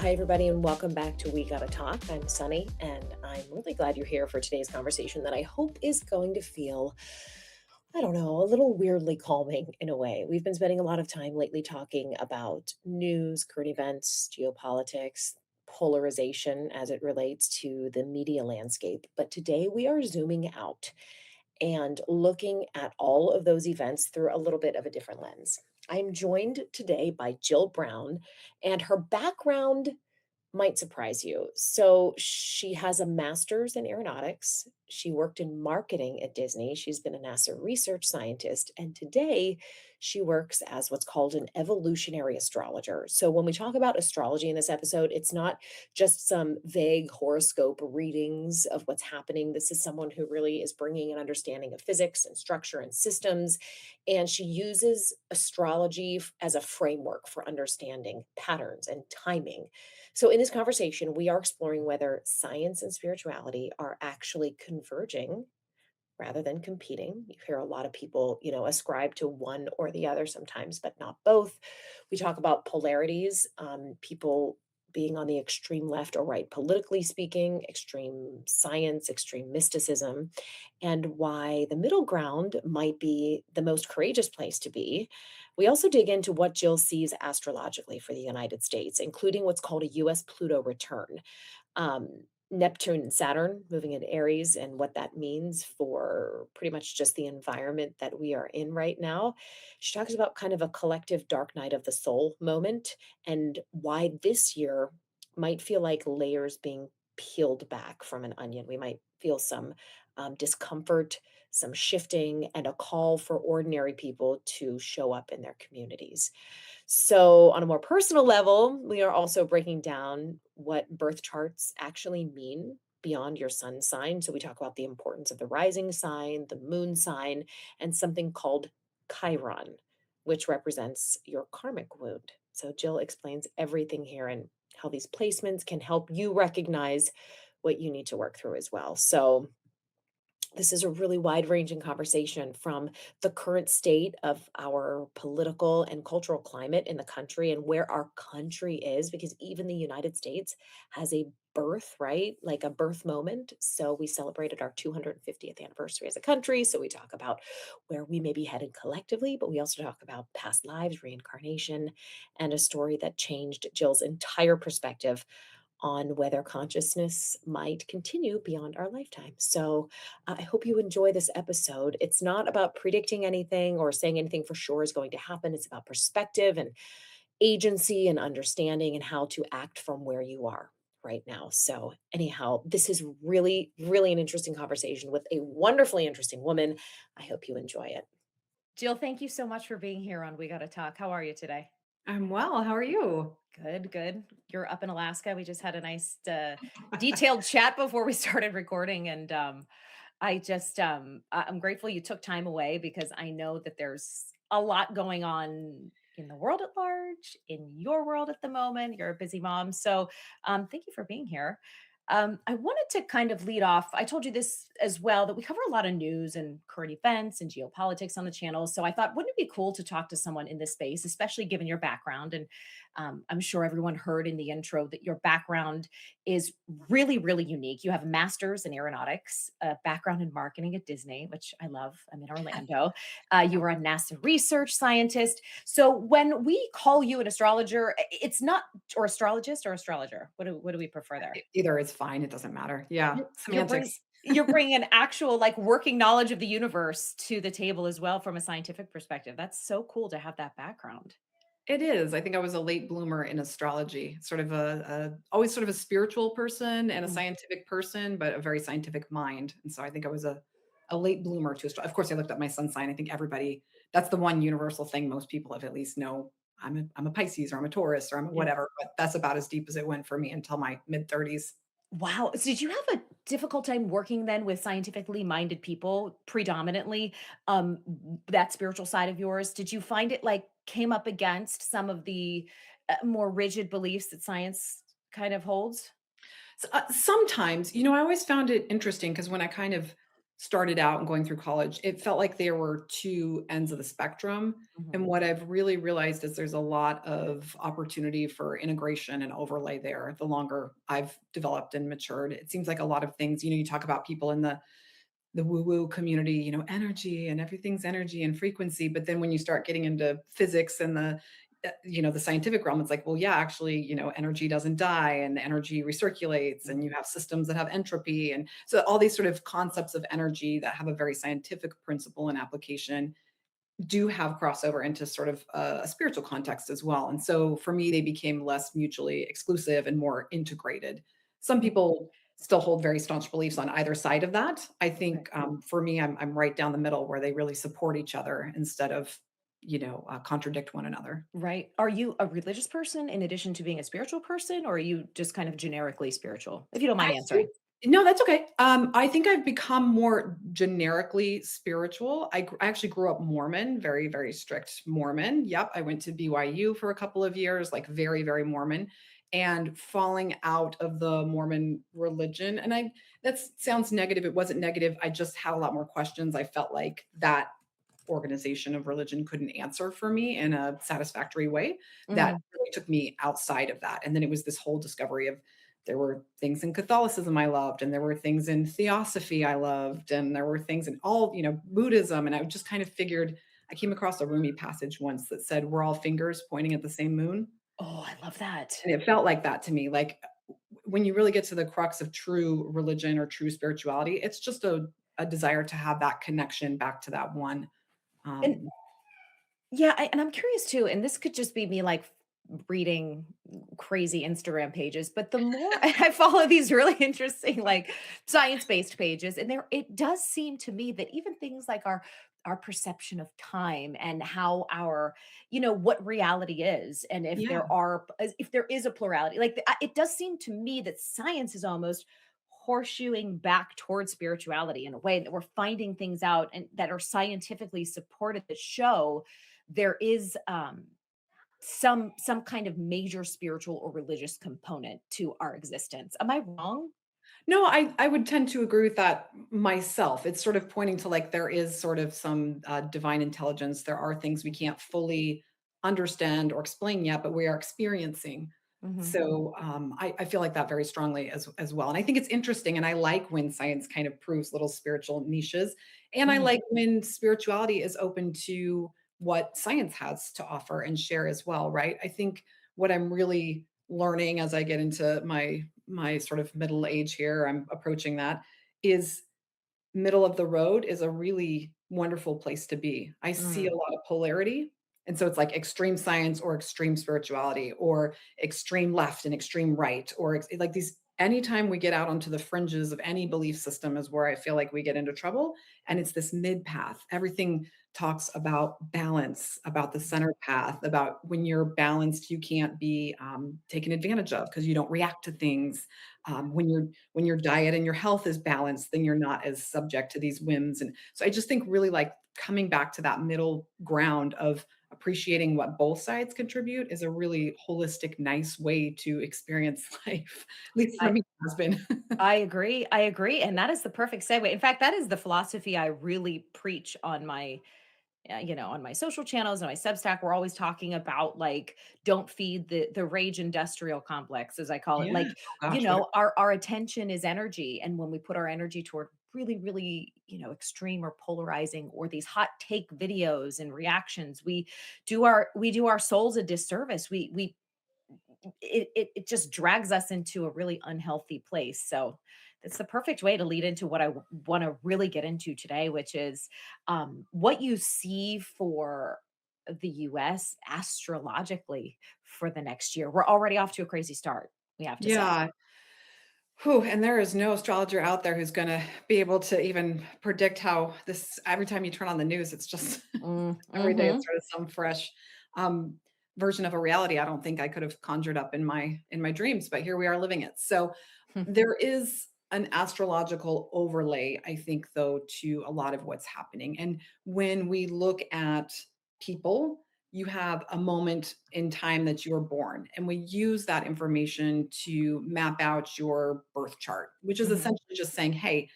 Hi, everybody, and welcome back to We Gotta Talk. I'm Sunny, and I'm really glad you're here for today's conversation that I hope is going to feel, I don't know, a little weirdly calming in a way. We've been spending a lot of time lately talking about news, current events, geopolitics, polarization as it relates to the media landscape. But today we are zooming out and looking at all of those events through a little bit of a different lens. I'm joined today by Jill Brown, and her background might surprise you. So she has a master's in aeronautics. She worked in marketing at Disney. She's been a NASA research scientist. And today she works as what's called an evolutionary astrologer. So when we talk about astrology in this episode, it's not just some vague horoscope readings of what's happening. This is someone who really is bringing an understanding of physics and structure and systems. And she uses astrology as a framework for understanding patterns and timing. So, in this conversation, we are exploring whether science and spirituality are actually converging rather than competing. You hear a lot of people, ascribe to one or the other sometimes, but not both. We talk about polarities, people being on the extreme left or right, politically speaking, extreme science, extreme mysticism, and why the middle ground might be the most courageous place to be. We also dig into what Jill sees astrologically for the United States, including what's called a US Pluto return, Neptune and Saturn moving into Aries and what that means for pretty much just the environment that we are in right now. She talks about kind of a collective dark night of the soul moment and why this year might feel like layers being peeled back from an onion. We might feel some discomfort, some shifting, and a call for ordinary people to show up in their communities. So, on a more personal level, we are also breaking down what birth charts actually mean beyond your sun sign. So, we talk about the importance of the rising sign, the moon sign, and something called Chiron, which represents your karmic wound. So, Jill explains everything here and how these placements can help you recognize what you need to work through as well. So, this is a really wide ranging conversation from the current state of our political and cultural climate in the country and where our country is, because even the United States has a birth, right? Like a birth moment. So we celebrated our 250th anniversary as a country. So we talk about where we may be headed collectively, but we also talk about past lives, reincarnation, and a story that changed Jill's entire perspective on whether consciousness might continue beyond our lifetime. So I hope you enjoy this episode. It's not about predicting anything or saying anything for sure is going to happen. It's about perspective and agency and understanding and how to act from where you are right now. So, anyhow, this is really, really an interesting conversation with a wonderfully interesting woman. I hope you enjoy it. Jill, thank you so much for being here on We Gotta Talk. How are you today? I'm well. How are you? Good, good. You're up in Alaska. We just had a nice detailed chat before we started recording. And I'm grateful you took time away because I know that there's a lot going on in the world at large, in your world at the moment. You're a busy mom. So thank you for being here. I wanted to kind of lead off. I told you this as well that we cover a lot of news and current events and geopolitics on the channel. So I thought, wouldn't it be cool to talk to someone in this space, especially given your background? And I'm sure everyone heard in the intro that your background is really, really unique. You have a master's in aeronautics, a background in marketing at Disney, which I love. I'm in Orlando. You were a NASA research scientist. So when we call you an astrologer, it's not, or astrologist or astrologer. What do we prefer there? Either is fine. It doesn't matter. Yeah. You're bring Semantics. you're bringing an actual, like, working knowledge of the universe to the table as well from a scientific perspective. That's so cool to have that background. It is. I think I was a late bloomer in astrology, sort of always sort of a spiritual person and a Mm. scientific person, but a very scientific mind. And so I think I was a late bloomer to astrology. Of course, I looked up my sun sign. I think everybody, that's the one universal thing most people have at least know. I'm a Pisces or I'm a Taurus or I'm a Yeah. whatever, but that's about as deep as it went for me until my mid 30s. Wow. So did you have a difficult time working then with scientifically minded people predominantly, that spiritual side of yours? Did you find it, like, came up against some of the, more rigid beliefs that science kind of holds? Sometimes, I always found it interesting because when I kind of started out and going through college, it felt like there were 2 ends of the spectrum, and Mhm. what I've really realized is there's a lot of opportunity for integration and overlay there the longer I've developed and matured. It seems like a lot of things, you talk about people in the woo-woo community, energy and everything's energy and frequency. But then when you start getting into physics and the scientific realm, it's like, well, yeah, actually, energy doesn't die and energy recirculates and you Mhm. have systems that have entropy. And so all these sort of concepts of energy that have a very scientific principle and application do have crossover into sort of a spiritual context as well. And so for me, they became less mutually exclusive and more integrated. Some people still hold very staunch beliefs on either side of that. I Right. think for me, I'm right down the middle where they really support each other instead of, contradict one another. Right. Are you a religious person in addition to being a spiritual person, or are you just kind of generically spiritual? If you don't I mind think answering. no, that's okay. I think I've become more generically spiritual. I actually grew up Mormon, very, very strict Mormon. Yep, I went to BYU for a couple of years, like very, very Mormon, and falling out of the Mormon religion. And that sounds negative. It wasn't negative. I just had a lot more questions. I felt like that organization of religion couldn't answer for me in a satisfactory way that Mhm. really took me outside of that. And then it was this whole discovery of there were things in Catholicism I loved, and there were things in Theosophy I loved, and there were things in all, Buddhism. And I just kind of figured I came across a Rumi passage once that said, we're all fingers pointing at the same moon. Oh, I love that. And it felt like that to me. Like when you really get to the crux of true religion or true spirituality, it's just a desire to have that connection back to that one. And Um, yeah, and I'm curious too, and this could just be me like reading crazy Instagram pages, but the more I follow these really interesting like science-based pages, and there it does seem to me that even things like our perception of time and how our, what reality is, and yeah. if there is a plurality, like it does seem to me that science is almost horseshoeing back towards spirituality in a way that we're finding things out and that are scientifically supported that show there is some kind of major spiritual or religious component to our existence. Am I wrong? No, I would tend to agree with that myself. It's sort of pointing to like there is sort of some divine intelligence. There are things we can't fully understand or explain yet, but we are experiencing. Mhm. So I feel like that very strongly as well. And I think it's interesting. And I like when science kind of proves little spiritual niches. And I Mhm. like when spirituality is open to what science has to offer and share as well, right? I think what I'm really learning as I get into my sort of middle age here, I'm approaching that, is middle of the road is a really wonderful place to be. I see a Mm. lot of polarity. And so it's like extreme science or extreme spirituality or extreme left and extreme right or like these anytime we get out onto the fringes of any belief system is where I feel like we get into trouble. And it's this mid path. Everything talks about balance, about the center path, about when you're balanced, you can't be taken advantage of because you don't react to things. When your diet and your health is balanced, then you're not as subject to these whims. And so I just think really like coming back to that middle ground of appreciating what both sides contribute is a really holistic, nice way to experience life. At least for I me, it has been. I agree. I agree, and that is the perfect segue. In fact, that is the philosophy I really preach on my on my social channels and my Substack. We're always talking about like don't feed the rage industrial complex, as I call it. Yeah. Like, Oh gosh, what a our attention is energy. And when we put our energy toward really, really, extreme or polarizing or these hot take videos and reactions, we do our souls a disservice. It just drags us into a really unhealthy place. So it's the perfect way to lead into what I want to really get into today, which is what you see for the US astrologically for the next year. We're already off to a crazy start, we have to say. yeah. Whew, and there is no astrologer out there who's gonna be able to even predict how this every time you turn on the news, it's just every day it's Mm-hmm. sort of some fresh, um, version of a reality I don't think I could have conjured up in my dreams, but here we are living it. So, there is an astrological overlay, I think, though, to a lot of what's happening, and when we look at people, you have a moment in time that you were born, and we use that information to map out your birth chart, which is Hmm. essentially just saying, "Hey,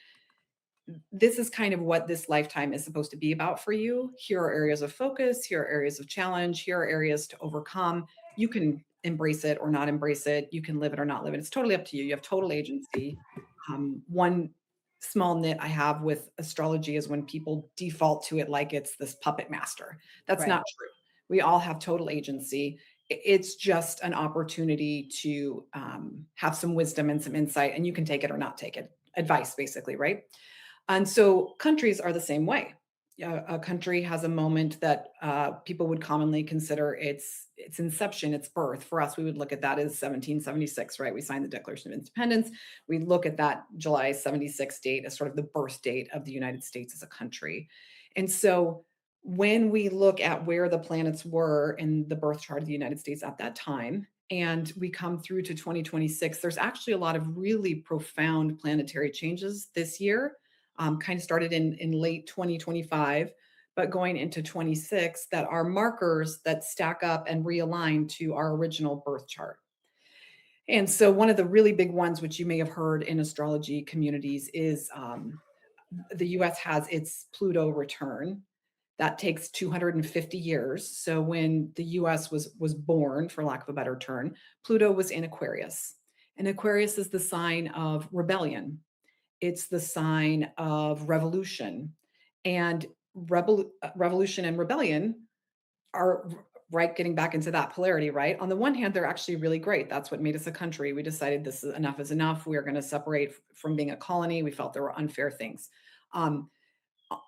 this is kind of what this lifetime is supposed to be about for you. Here are areas of focus, here are areas of challenge, here are areas to overcome. You can embrace it or not embrace it. You can live it or not live it. It's totally up to you. You have total agency. One small nit I have with astrology is when people default to it like it's this puppet master. That's Right. not true. We all have total agency. It's just an opportunity to have some wisdom and some insight, and you can take it or not take it. Advice, basically, right? And so countries are the same way. A country has a moment that people would commonly consider its inception, its birth. For us, we would look at that as 1776, right? We signed the Declaration of Independence. We look at that July 76 date as sort of the birth date of the United States as a country. And so when we look at where the planets were in the birth chart of the United States at that time, and we come through to 2026, there's actually a lot of really profound planetary changes this year. Kind of started in late 2025, but going into 26 that are markers that stack up and realign to our original birth chart. And so, one of the really big ones, which you may have heard in astrology communities, is the US has its Pluto return. That takes 250 years. So when the US was born, for lack of a better term, Pluto was in Aquarius. And Aquarius is the sign of rebellion. It's the sign of revolution. And revolution and rebellion are right, getting back into that polarity, right? On the one hand, they're actually really great. That's what made us a country. We decided this is enough is enough. We are going to separate from being a colony. We felt there were unfair things. Um,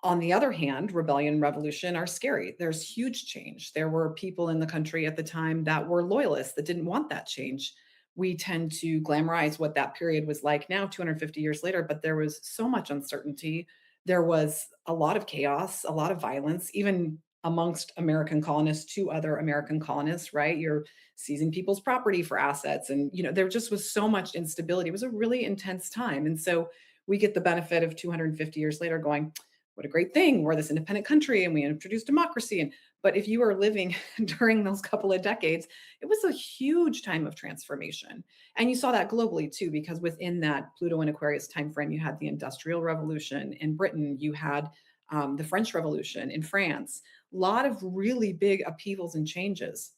on the other hand, rebellion and revolution are scary. There's huge change. There were people in the country at the time that were loyalists that didn't want that change. We tend to glamorize what that period was like now, 250 years later, but there was so much uncertainty. There was a lot of chaos, a lot of violence, even amongst American colonists to other American colonists, right? You're seizing people's property for assets. And, there just was so much instability. It was a really intense time. And so we get the benefit of 250 years later going, what a great thing. We're this independent country and we introduced democracy. And but if you were living during those couple of decades, it was a huge time of transformation. And you saw that globally too, because within that Pluto and Aquarius timeframe, you had the Industrial Revolution in Britain, you had the French Revolution in France, a lot of really big upheavals and changes.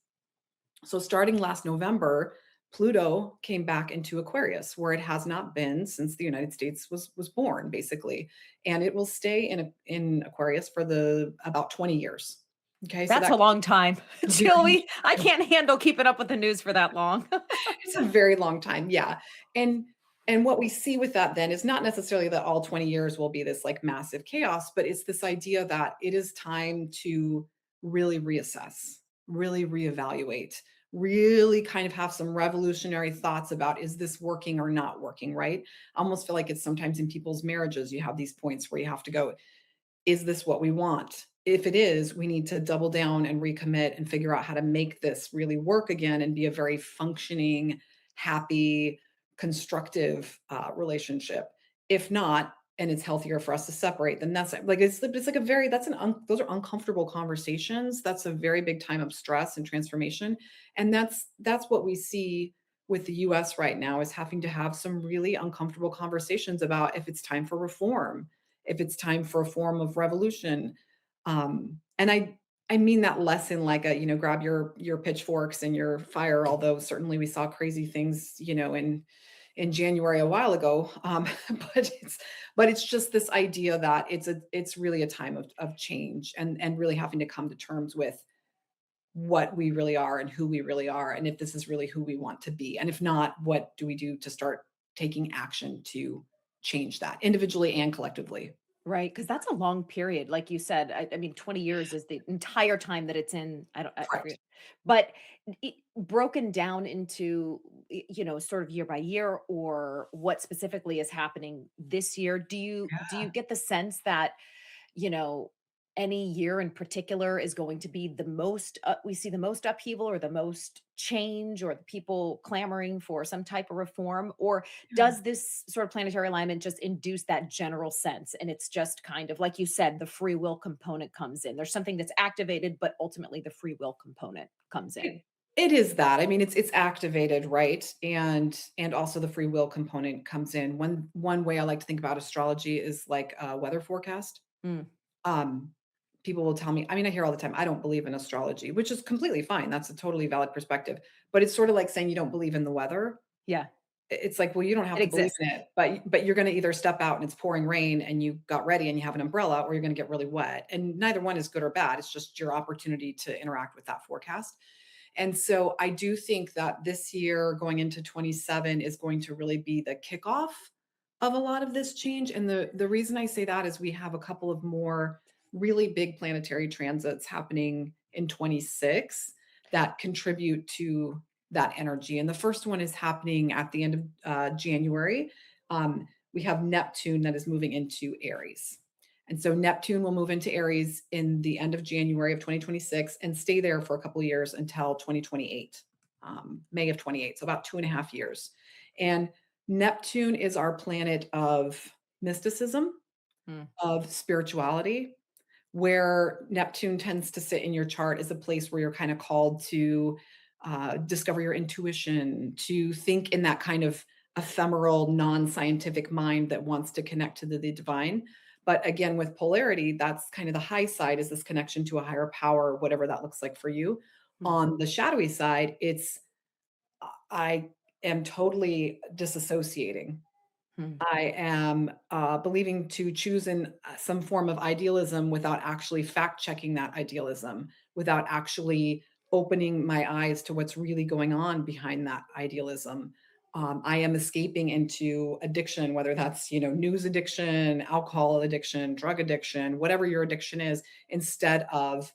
So starting last November, Pluto came back into Aquarius, where it has not been since the United States was born, basically, and it will stay in Aquarius for the about 20 years. Okay, so That's that a long time. a very I can't handle keeping up with the news for that long. it's a very long time, yeah, and and what we see with that then is not necessarily that all 20 years will be this, like, massive chaos, but it's this idea that it is time to really reassess, really reevaluate, really kind of have some revolutionary thoughts about, "Is this working or not working?" Right? I almost feel like it's sometimes in people's marriages, you have these points where you have to go, is this what we want? If it is, we need to double down and recommit and figure out how to make this really work again and be a very functioning, happy, constructive relationship. If not, and it's healthier for us to separate, then that's like it's like a very that's those are uncomfortable conversations. That's a very big time of stress and transformation, and that's what we see with the US right now is having to have some really uncomfortable conversations about if it's time for reform, if it's time for a form of revolution. And I mean that less in like a, grab your pitchforks and your fire, although certainly we saw crazy things, in January a while ago. But it's just this idea that it's really a time of change and really having to come to terms with what we really are and who we really are, and if this is really who we want to be. And if not, what do we do to start taking action to change that individually and collectively? Right, because that's a long period, like you said. I mean, 20 years is the entire time that it's in. I Correct. forget, but broken down into sort of year by year, or what specifically is happening this year. Do you get the sense that you know, any year in particular is going to be the most we see the most upheaval or the most change or the people clamoring for some type of reform? Or Yeah. does this sort of planetary alignment just induce that general sense, and it's just kind of like you said, the free will component comes in? There's something that's activated, but ultimately the free will component comes It in. It is that. I mean, it's activated, right? And also the free will component comes in. One way I like to think about astrology is like a weather forecast. Mm, Um, People will tell me, I mean, I hear all the time, I don't believe in astrology, which is completely fine. That's a totally valid perspective. But it's sort of like saying you don't believe in the weather. yeah, It's like, well, you don't have it to believe exists. in it, but you're gonna either step out and it's pouring rain and you got ready and you have an umbrella, or you're gonna get really wet. And neither one is good or bad. It's just your opportunity to interact with that forecast. And so I do think that this year going into 27 is going to really be the kickoff of a lot of this change. And the reason I say that is we have a couple of more really big planetary transits happening in 26 that contribute to that energy. And the first one is happening at the end of January. We have Neptune that is moving into Aries. And so Neptune will move into Aries in the end of January of 2026 and stay there for a couple of years until 2028, May of 28. So about 2.5 years. And Neptune is our planet of mysticism, Mm, of spirituality, where Neptune tends to sit in your chart is a place where you're kind of called to discover your intuition, to think in that kind of ephemeral, non scientific mind that wants to connect to the divine. But again, with polarity, that's kind of the high side is this connection to a higher power, whatever that looks like for you. mm, On the shadowy side, it's I am totally disassociating. mm. I am believing to choose in some form of idealism without actually fact checking that idealism, without actually opening my eyes to what's really going on behind that idealism. I am escaping into addiction, whether that's news addiction, alcohol addiction, drug addiction, whatever your addiction is, instead of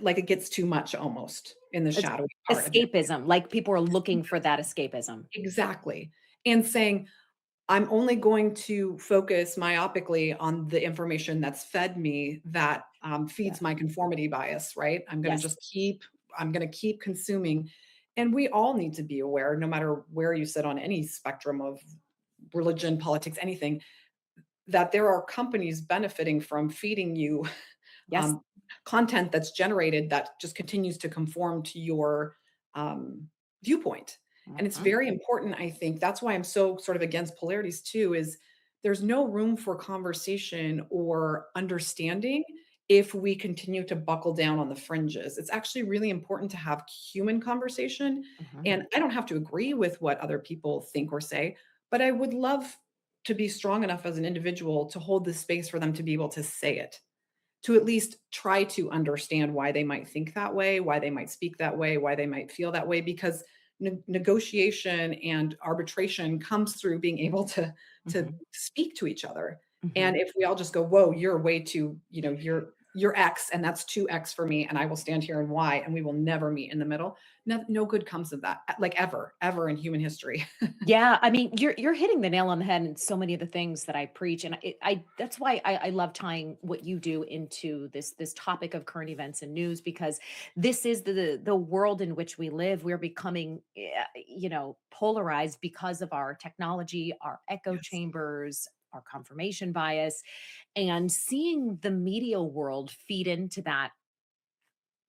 like it gets too much almost in the It's shadowy part of your escapism, like, people are looking for that escapism. exactly, and saying I'm only going to focus myopically on the information that's fed me that Yeah. feeds my conformity bias, right? Yes. I'm going to keep consuming. And we all need to be aware, no matter where you sit on any spectrum of religion, politics, anything, that there are companies benefiting from feeding you Yes. um, content that's generated that just continues to conform to your um, viewpoint. And it's Mhm. very important, I think. That's why I'm so sort of against polarities too, is there's no room for conversation or understanding if we continue to buckle down on the fringes. It's actually really important to have human conversation. Mhm. And I don't have to agree with what other people think or say, but I would love to be strong enough as an individual to hold the space for them to be able to say it, to at least try to understand why they might think that way, why they might speak that way, why they might feel that way, because negotiation and arbitration comes through being able to Mhm. speak to each other. Mhm. And if we all just go, "Whoa, you're way too, you're X and that's 2X for me and I will stand here and Y and we will never meet in the middle." No good comes of that, like ever in human history. Yeah, I mean, you're hitting the nail on the head in so many of the things that I preach, and I that's why I love tying what you do into this topic of current events and news because this is the world in which we live. We're becoming, polarized because of our technology, our echo Yes. chambers, our confirmation bias, and seeing the media world feed into that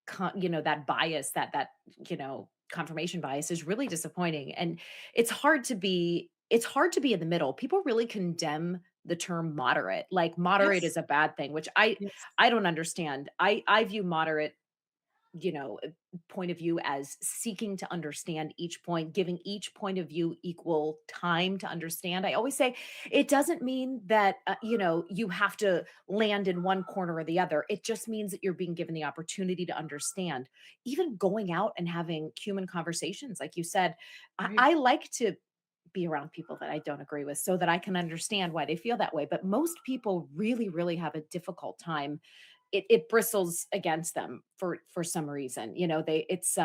that bias, confirmation bias is really disappointing. And it's hard to be in the middle. People really condemn the term moderate. Like moderate Yes. is a bad thing, which I Yes. I don't understand. I view moderate point of view as seeking to understand each point, giving each point of view equal time to understand. I always say it doesn't mean that, you have to land in one corner or the other. It just means that you're being given the opportunity to understand. Even going out and having human conversations, like you said, Right. I like to be around people that I don't agree with so that I can understand why they feel that way. But most people really, really have a difficult time. It bristles against them for some reason. It's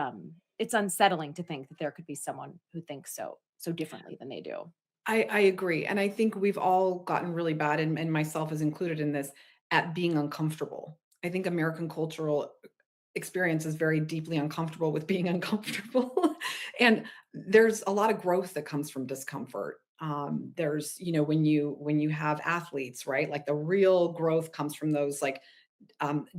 unsettling to think that there could be someone who thinks so differently than they do. I agree, and I think we've all gotten really bad, and myself is included in this, at being uncomfortable. I think American cultural experience is very deeply uncomfortable with being uncomfortable, and there's a lot of growth that comes from discomfort. There's, when you have athletes, right? Like the real growth comes from those like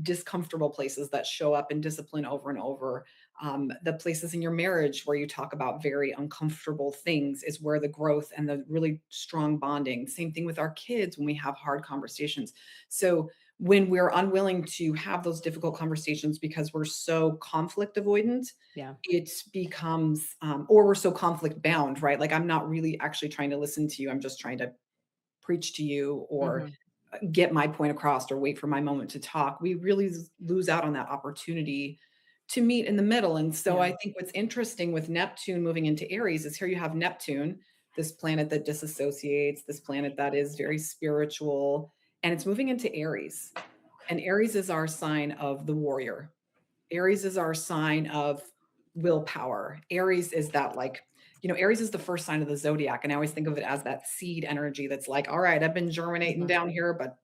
discomfortable places that show up in discipline over and over. The places in your marriage where you talk about very uncomfortable things is where the growth and the really strong bonding. Same thing with our kids when we have hard conversations. So when we're unwilling to have those difficult conversations because we're so conflict avoidant, Yeah. it becomes, or we're so conflict bound, right? Like I'm not really actually trying to listen to you. I'm just trying to preach to you or Mhm. get my point across or wait for my moment to talk. We really lose out on that opportunity to meet in the middle. And so Yeah. I think what's interesting with Neptune moving into Aries is here you have Neptune, this planet that disassociates, this planet that is very spiritual, and it's moving into Aries. And Aries is our sign of the warrior. Aries is our sign of willpower. Aries is that like, Aries is the first sign of the zodiac. And I always think of it as that seed energy that's like, all right, I've been germinating Mhm. down here, but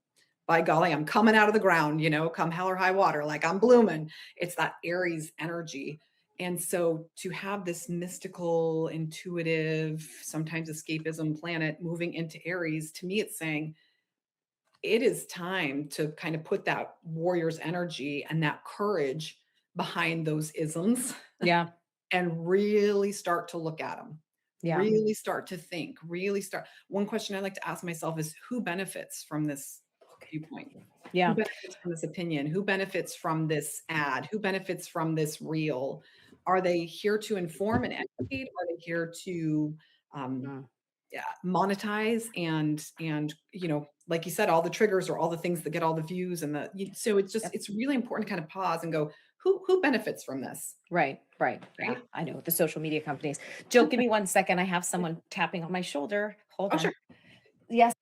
by golly, I'm coming out of the ground, come hell or high water, like I'm blooming. It's that Aries energy. And so to have this mystical, intuitive, sometimes escapism planet moving into Aries, to me, it's saying, it is time to kind of put that warrior's energy and that courage behind those isms Yeah. and really start to look at them, Yeah. really start to think, really start. One question I like to ask myself is who benefits from this viewpoint? Who Yeah. benefits from this opinion? Who benefits from this ad? Who benefits from this reel? Are they here to inform and educate? Are they here to um, Mm. yeah, monetize and like you said, all the triggers or all the things that get all the views and so Yep. it's really important to kind of pause and go, who benefits from this, Right. Right. Yeah. right? I know the social media companies. Jill, give me 1 second. I have someone tapping on my shoulder. Hold Oh, on. sure. Yes.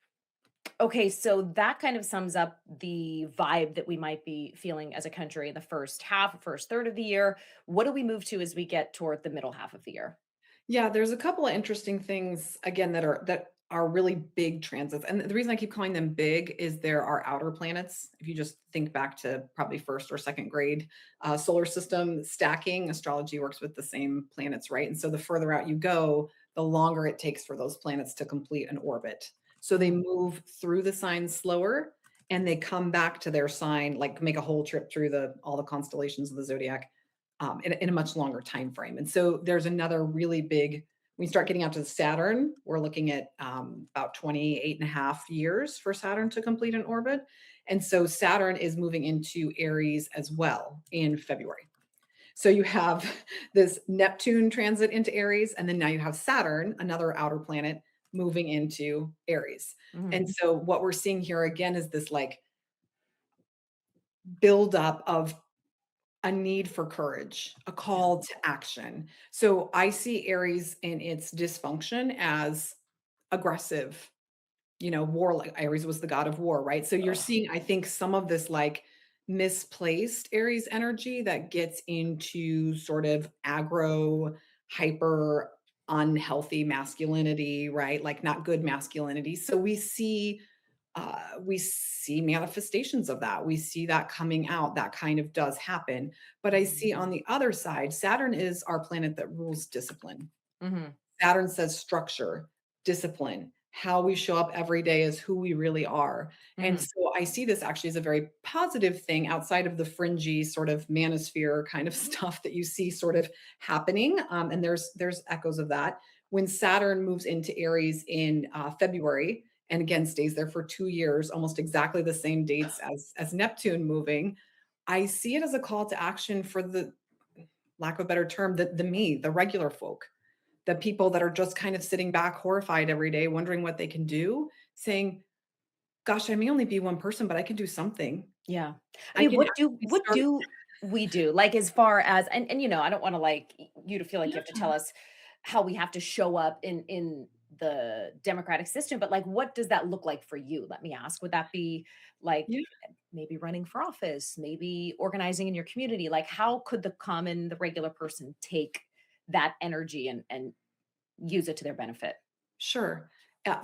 Okay, so that kind of sums up the vibe that we might be feeling as a country in the first half, first third of the year. What do we move to as we get toward the middle half of the year? Yeah, there's a couple of interesting things again that are really big transits. And the reason I keep calling them big is there are outer planets. If you just think back to probably first or second grade solar system stacking, astrology works with the same planets, right? And so the further out you go, the longer it takes for those planets to complete an orbit. So they Mm, move through the signs slower and they come back to their sign, like make a whole trip through the all the constellations of the zodiac in a much longer time frame. And so there's another really big, when you start getting out to Saturn, we're looking at about 28 and a half years for Saturn to complete an orbit. And so Saturn is moving into Aries as well in February. So you have this Neptune transit into Aries, and then now you have Saturn, another outer planet, moving into Aries. mhm, And so what we're seeing here again is this like buildup of a need for courage, a yeah. call to action. So I see Aries in its dysfunction as aggressive, war, like Aries was the god of war, right? So you're Ugh, seeing, I think, some of this like misplaced Aries energy that gets into sort of aggro, hyper unhealthy masculinity, right? Like not good masculinity. So we see manifestations of that. We see that coming out. That kind of does happen. But I see on the other side, Saturn is our planet that rules discipline. mhm, Saturn says structure, discipline, how we show up every day is who we really are. And mhm, so I see this actually as a very positive thing outside of the fringy sort of manosphere kind of stuff that you see sort of happening. And there's echoes of that. When Saturn moves into Aries in February, and again stays there for 2 years, almost exactly the same dates as Neptune moving, I see it as a call to action for the lack of a better term, the me, the regular folk, the people that are just kind of sitting back horrified every day, wondering what they can do, saying, "Gosh, I may only be one person, but I can do something. yeah. I I mean, can what do actually what start." do we do? Like, as far as I don't wanna, like, you to feel like you have to Yeah, tell us how we have to show up in the democratic system, but, like, what does that look like for you? Let me ask. Would that be, like, yeah. maybe running for office, maybe organizing in your community? Like, how could the regular person take that energy and use it to their benefit? Sure.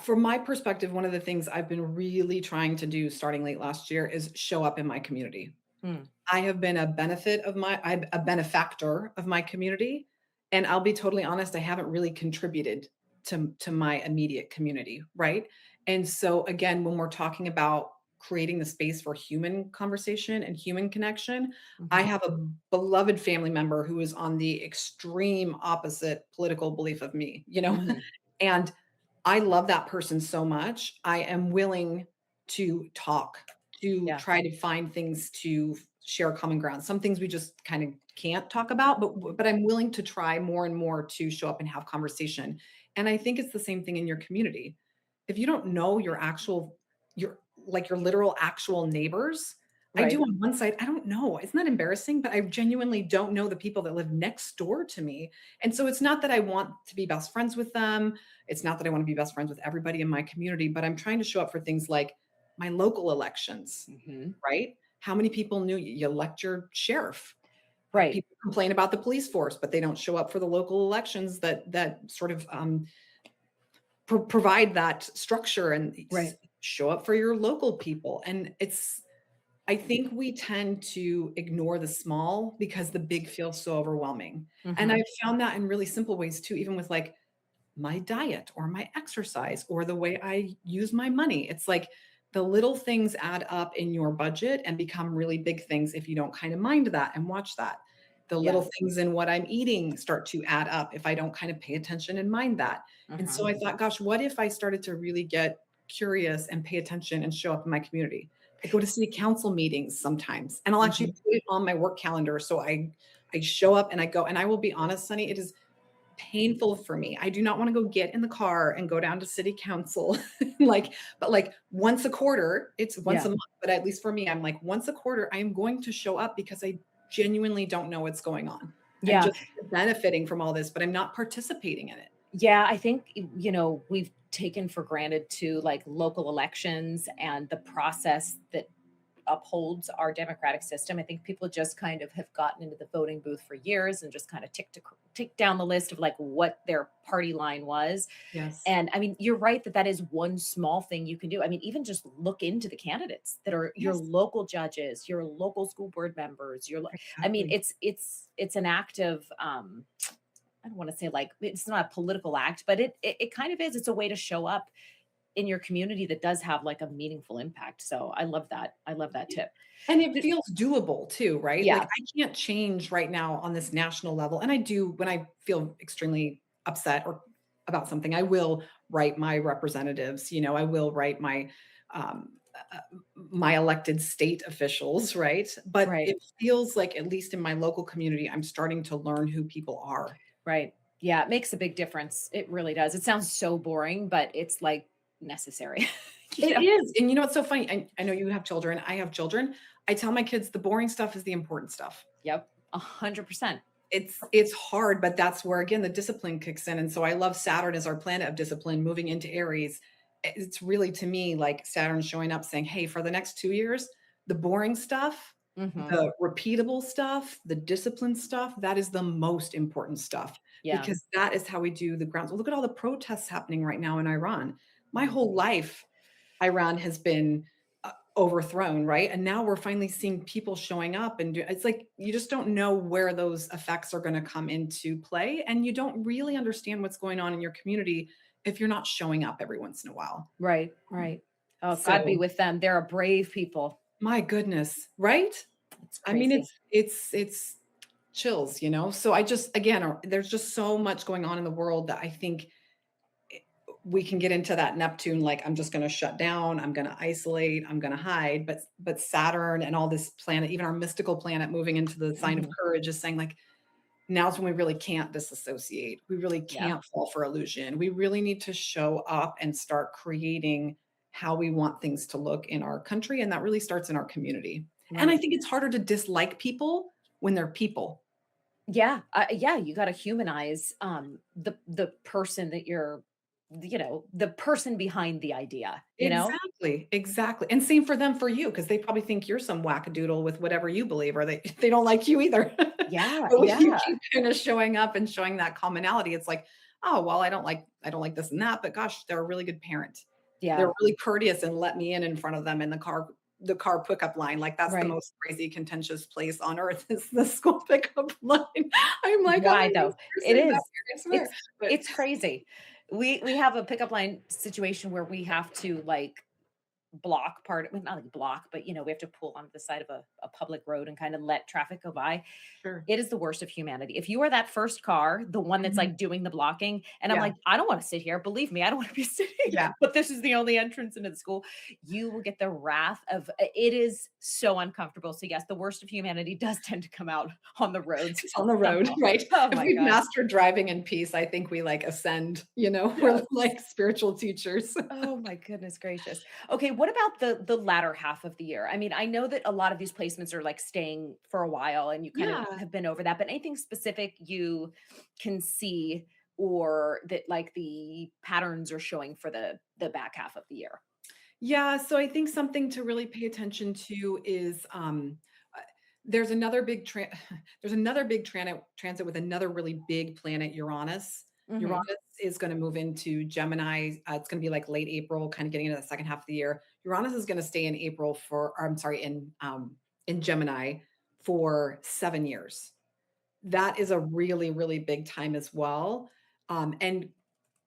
From my perspective, one of the things I've been really trying to do starting late last year is show up in my community. Mm, I have been I'm a benefactor of my community, and I'll be totally honest, I haven't really contributed to my immediate community, right? And so again, when we're talking about creating the space for human conversation and human connection. I Mhm. have a beloved family member who is on the extreme opposite political belief of me, Mhm. and I love that person so much. I am willing to talk, to Yeah. try to find things to share common ground. Some things we just kind of can't talk about, but I'm willing to try more and more to show up and have conversation. And I think it's the same thing in your community. If you don't know your like your literal actual neighbors, I do Right. on one side, I don't know. Isn't that embarrassing? But I genuinely don't know the people that live next door to me. And so it's not that I want to be best friends with them. It's not that I want to be best friends with everybody in my community, but I'm trying to show up for things like my local elections, Mhm. right? How many people knew you elect your sheriff? Right. People complain about the police force, but they don't show up for the local elections that sort of provide that structure and Right. show up for your local people. And I think we tend to ignore the small because the big feels so overwhelming. And Mhm. I've found that in really simple ways too, even with like my diet or my exercise or the way I use my money. It's like the little things add up in your budget and become really big things if you don't kind of mind that and watch that. The little Yeah. things in what I'm eating start to add up if I don't kind of pay attention and mind that. And so Mhm. I thought, gosh, what if I started to really get curious and pay attention and show up in my community? I go to city council meetings sometimes and I'll actually Mhm. put it on my work calendar. So I show up and I go, and I will be honest, Sunny, it is painful for me. I do not wanna go get in the car and go down to city council, but, like, once a quarter, it's once Yeah. a month, but at least for me, I'm like, once a quarter, I am going to show up because I genuinely don't know what's going on. I'm Yeah. just benefiting from all this, but I'm not participating in it. Yeah, I think, we've taken for granted too, like local elections and the process that upholds our democratic system. I think people just kind of have gotten into the voting booth for years and just kind of tick down the list of like what their party line was. Yes. And I mean, you're right that that is one small thing you can do. I mean, even just look into the candidates that are your Yes, local judges, your local school board members, I mean, exactly. it's an act of I don't want to say like it's not a political act, but it kind of is. It's a way to show up in your community that does have like a meaningful impact. So I love that. I love that tip. And it Did- feels doable too, right? Like, Yeah. I can't change right now on this national level, and I do when I feel extremely upset or about something, I will write my representatives, I will write my elected state officials, right? But Right. it feels like, at least in my local community, I'm starting to learn who people are. Right. Yeah. It makes a big difference. It really does. It sounds so boring, but it's like necessary. you It know? is, and you know what's so funny? I know you have children, I have children. I tell my kids the boring stuff is the important stuff. Yep. 100%. It's hard, but that's where again the discipline kicks in. And so I love Saturn as our planet of discipline moving into Aries. It's really to me like Saturn showing up saying, "Hey, for the next 2 years, the boring stuff, Hmm. the repeatable stuff, the discipline stuff, that is the most important stuff Yeah. because that is how we do the grounds." Well, look at all the protests happening right now in Iran. My Mhm. whole life Iran has been overthrown, right? And now we're finally seeing people showing up and it's like you just don't know where those effects are going to come into play. And you don't really understand what's going on in your community if you're not showing up every once in a while. Right. Right. Oh, God be So, with them. They're a brave people. my goodness, right? It's I mean, crazy. it's chills. So I just again, there's just so much going on in the world that I think we can get into that Neptune, like I'm just going to shut down, I'm going to isolate, I'm going to hide. But Saturn and all this planet, even our mystical planet moving into the sign of Mhm. courage, is saying like now's when we really can't disassociate. We really Yeah. can't fall for illusion. We really need to show up and start creating how we want things to look in our country, and that really starts in our community. And I Right. think it's harder to dislike people when they're people. Yeah, yeah, you gotta humanize, the person that you're the person behind the idea, you know? Exactly, exactly, and same for them for you, because they probably think you're some wackadoodle with whatever you believe, or they they don't like you either. Yeah, But when you yeah, keep kinda showing up and showing that commonality, it's like, "Oh, well, I don't like this and that, but gosh, they're a really good parent. yeah, They're really courteous and let me in front of them in the car pickup line." Like, that's the right. most crazy contentious place on earth is the school pickup line. I'm like, "Oh my Why though? gosh, you're It saying that is. weird, I swear." It's But it's crazy. We have a pickup line situation where we have to, like, block part, well, not like block, but we have to pull onto the side of a public road and kind of let traffic go by. Sure. It is the worst of humanity. If you are that first car, the one that's, Mhm. like, doing the blocking, and I'm Yeah. like, "I don't wanna sit here." Believe me, I don't wanna be sitting, Yeah. but this is the only entrance into the school. You will get the wrath of it is so uncomfortable. So, yes, the worst of humanity does tend to come out on the roads It's on the road, somehow. right? Oh If my we've god. mastered driving in peace, I think we, like, ascend, we're Yes. like spiritual teachers. Oh my goodness gracious. Okay, what about the latter half of the year? I mean, I know that a lot of these placements are like staying for a while and you kind of Yeah. have been over that, but anything specific you can see or that like the patterns are showing for the back half of the year? Yeah, so I think something to really pay attention to is, uh, there's another big tran there's another big transit with another really big planet, Uranus. Mhm. Uranus is gonna move into Gemini, it's gonna be, like, late April, kinda getting into the second half of the year. Uranus is gonna stay in April or I'm sorry, in Gemini for 7 years. That is a really, really big time as well, and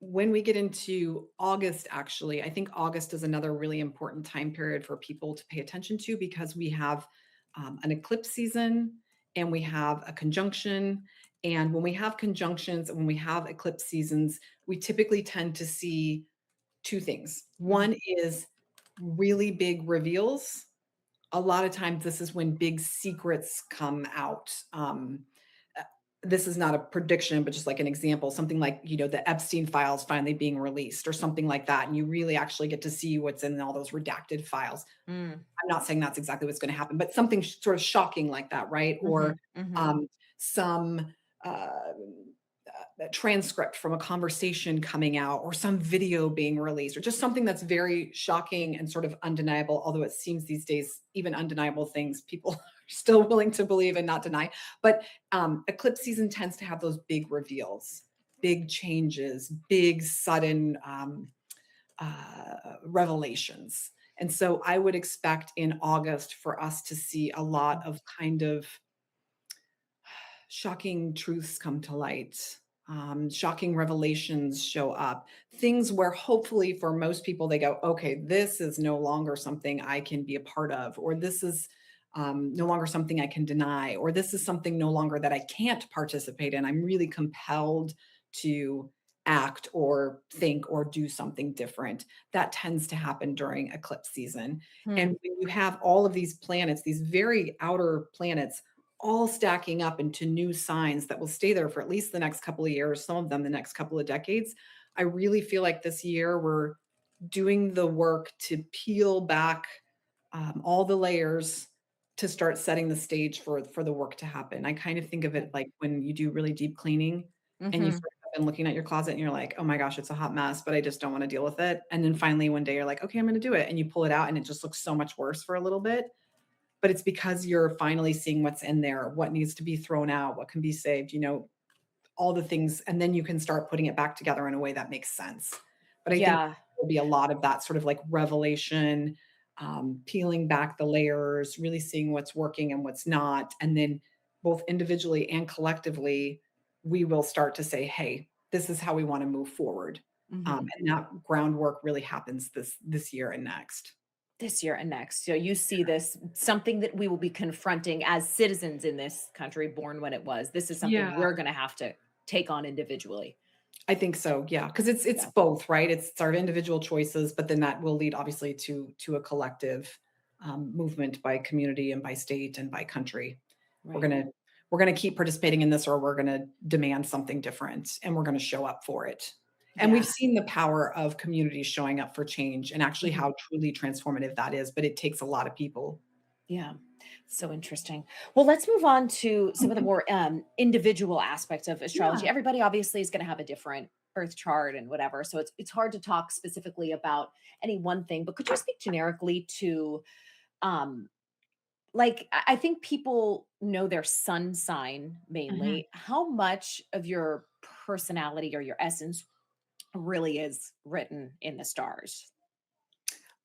when we get into August, actually, I think August is another really important time period for people to pay attention to because we have an eclipse season and we have a conjunction. And when we have conjunctions and when we have eclipse seasons, we typically tend to see two things. Mhm. One is really big reveals. A lot of times, this is when big secrets come out. Uh, this is not a prediction, but just like an example, something like, the Epstein files finally being released or something like that. And you really actually get to see what's in all those redacted files. Mm. I'm not saying that's exactly what's going to happen, but something sort of shocking like that, right? Or Mhm. Mhm. um, some a transcript from a conversation coming out, or some video being released, or just something that's very shocking and sort of undeniable. Although it seems these days, even undeniable things, people are still willing to believe and not deny. But eclipse season tends to have those big reveals, big changes, big sudden revelations. And so I would expect in August for us to see a lot of kind of shocking truths come to light, shocking revelations show up, things where hopefully for most people they go, okay, this is no longer something I can be a part of, or this is no longer something I can deny, or this is something no longer that I can't participate in. I'm really compelled to act or think or do something different. That tends to happen during eclipse season. Hmm. And when you have all of these planets, these very outer planets, all stacking up into new signs that will stay there for at least the next couple of years, some of them the next couple of decades. I really feel like this year we're doing the work to peel back all the layers to start setting the stage for the work to happen. I kind of think of it like when you do really deep cleaning and you Mhm. sort of have been looking at your closet and you're like, oh my gosh, it's a hot mess, but I just don't want to deal with it. And then finally one day you're like, okay, I'm going to do it. And you pull it out and it just looks so much worse for a little bit, but it's because you're finally seeing what's in there, what needs to be thrown out, what can be saved, all the things, and then you can start putting it back together in a way that makes sense. But I think Yeah. there'll be a lot of that sort of like revelation, peeling back the layers, really seeing what's working and what's not. And then both individually and collectively, we will start to say, hey, this is how we want to move forward. Mhm. And that groundwork really happens this year and next. This year and next. So you see this something that we will be confronting as citizens in this country born when it was. This is something Yeah. we're gonna have to take on individually. I think so, yeah, because it's Yeah. both, right? It's our individual choices, but then that will lead obviously to a collective, movement by community and by state and by country. We're Right. gonna we're gonna keep participating in this, or we're gonna demand something different, and we're gonna show up for it. And we've Yeah. seen the power of communities showing up for change and actually Mhm. how truly transformative that is, but it takes a lot of people. Yeah. So interesting. Well, let's move on to some of the more individual aspects of astrology. Yeah. Everybody obviously is going to have a different birth chart and whatever. So it's hard to talk specifically about any one thing, but could you speak generically to um like I think people know their sun sign Mhm. mainly. How much of your personality or your essence really is written in the stars?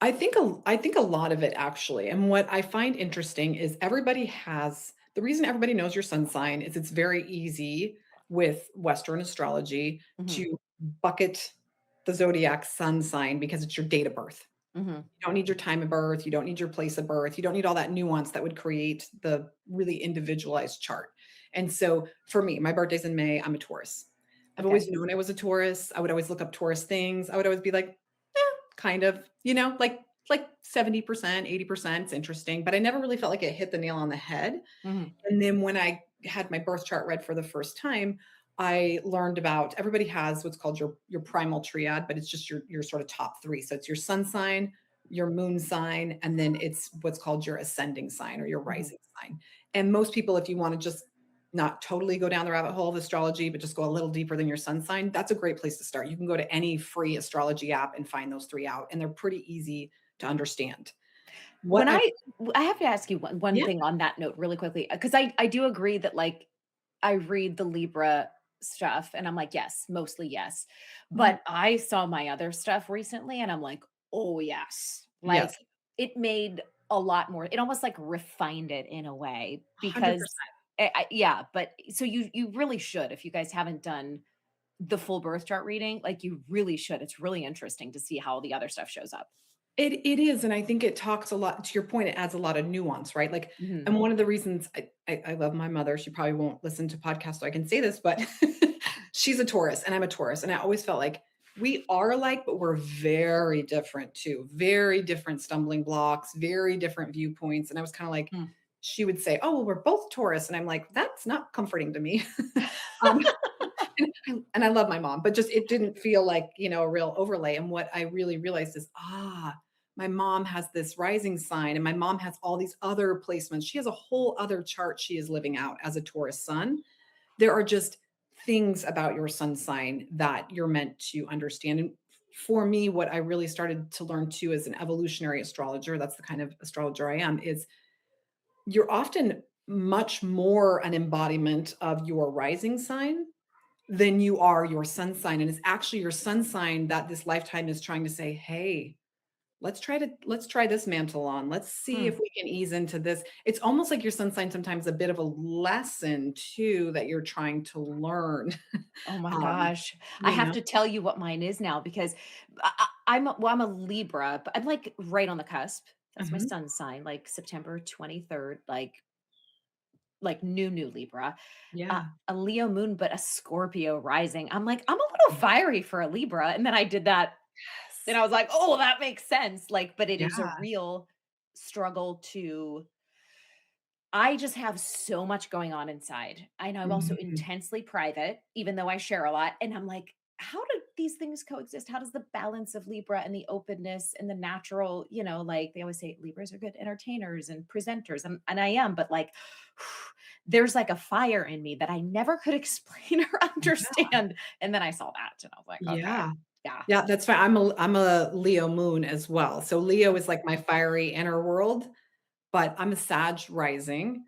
I think a lot of it actually, and what I find interesting is everybody has the reason everybody knows your sun sign is it's very easy with Western astrology Mhm. to bucket the zodiac sun sign because it's your date of birth. Mhm. You don't need your time of birth, you don't need your place of birth, you don't need all that nuance that would create the really individualized chart. And so for me, my birthday's in May, I'm a Taurus. I've Okay. always known I was a Taurus. I would always look up Taurus things. I would always be like, kind of, like 70%, 80%, it's interesting, but I never really felt like it hit the nail on the head. Mhm. And then when I had my birth chart read for the first time, I learned about everybody has what's called your primal triad, but it's just your sort of top 3. So it's your sun sign, your moon sign, and then it's what's called your ascending sign or your Mhm. rising sign. And most people, if you want to just not totally go down the rabbit hole of astrology, but just go a little deeper than your sun sign, that's a great place to start. You can go to any free astrology app and find those 3 out, and they're pretty easy to understand. What When I I have to ask you one Yeah. thing on that note really quickly, because I do agree that, like, I read the Libra stuff and I'm like, "Yes, mostly yes." Mhm. But I saw my other stuff recently and I'm like, "Oh, yes." Yes, Like, it made a lot more it almost, like, refined it in a way because 100%. yeah, but so you really should if you guys haven't done the full birth chart reading, like, you really should. It's really interesting to see how the other stuff shows up. It is, and I think it talks a lot to your point, it adds a lot of nuance, right? Like, Mhm. and one of the reasons I love my mother, she probably won't listen to podcasts, so I can say this, but she's a Taurus and I'm a Taurus, and I always felt like we are alike, but we're very different too. Very different stumbling blocks, very different viewpoints, and I was kinda like Mm. she would say, "Oh, well, we're both Taurus," and I'm like, "That's not comforting to me." Um and I love my mom, but just it didn't feel like, a real overlay. And what I really realized is, my mom has this rising sign, and my mom has all these other placements. She has a whole other chart she is living out as a Taurus sun. There are just things about your sun sign that you're meant to understand. And for me, what I really started to learn too as an evolutionary astrologer, that's the kind of astrologer I am, is you're often much more an embodiment of your rising sign than you are your sun sign, and it's actually your sun sign that this lifetime is trying to say, "Hey, let's try this mantle on. Let's see Hmm. if we can ease into this." It's almost like your sun sign sometimes a bit of a lesson too that you're trying to learn. Oh my Um, gosh. I you have know? to tell you what mine is now because I'm a Libra, but I'm like right on the cusp. That's my Mhm. sun sign, like September 23rd, like new Libra. Yeah. A Leo moon, but a Scorpio rising. I'm like, I'm a little fiery for a Libra. And then I did that. Then Yes. I was like, oh, that makes sense. Like, but it Yeah. is a real struggle to I just have so much going on inside. I know I'm also Mhm. intensely private, even though I share a lot. And I'm like, how do these things coexist? How does the balance of Libra and the openness and the natural, like they always say Libras are good entertainers and presenters. And I am, but like there's like a fire in me that I never could explain or understand. And then I saw that and I was like, okay, Yeah. yeah. Yeah, that's fine. I'm a Leo moon as well. So Leo is like my fiery inner world, but I'm a Sag rising.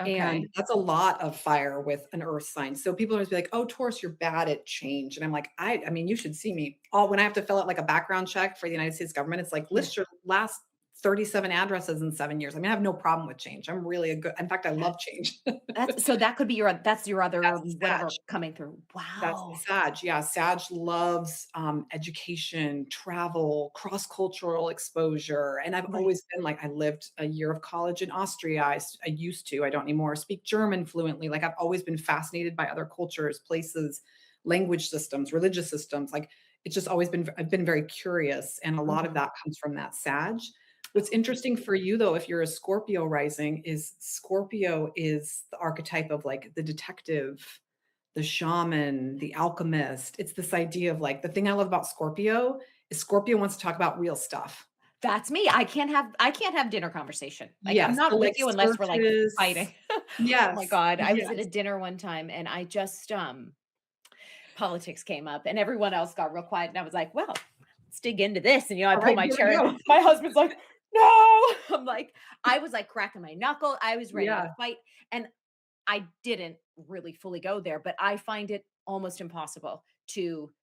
And Okay. that's a lot of fire with an earth sign. So people always be like, "Oh, Taurus, you're bad at change." And I'm like, I mean, you should see me. All when I have to fill out like a background check for the United States government, it's like Yeah. list your last 37 addresses in 7 years. I mean, I have no problem with change. I'm really a good in fact, I love change. That's so that could be that's your other That's a Sag. whatever coming through. That's the Wow. Sag. Yeah, Sag loves, education, travel, cross-cultural exposure, and I've Right. always been like I lived a year of college in Austria. I used to, I don't anymore, speak German fluently. Like, I've always been fascinated by other cultures, places, language systems, religious systems. Like, it's just always been I've been very curious, and a lot of Mhm. that comes from that Sag. What's interesting for you, though, if you're a Scorpio rising, is Scorpio is the archetype of, like, the detective, the shaman, the alchemist. It's this idea of like the thing I love about Scorpio is Scorpio wants to talk about real stuff. That's me. I can't have dinner conversation. Like, I'm Yes, so not with like you unless we're, like, surface. fighting. Oh my Yes, god. I was at a yes. dinner one time, and I just, politics came up, and everyone else got real quiet, and I was like, "Well, let's dig into this," and, I All pull right, my here we chair in. go. My husband's like, "No!" I'm like I was, like, cracking my knuckle. I was ready to Yeah, fight, and I didn't really fully go there, but I find it almost impossible to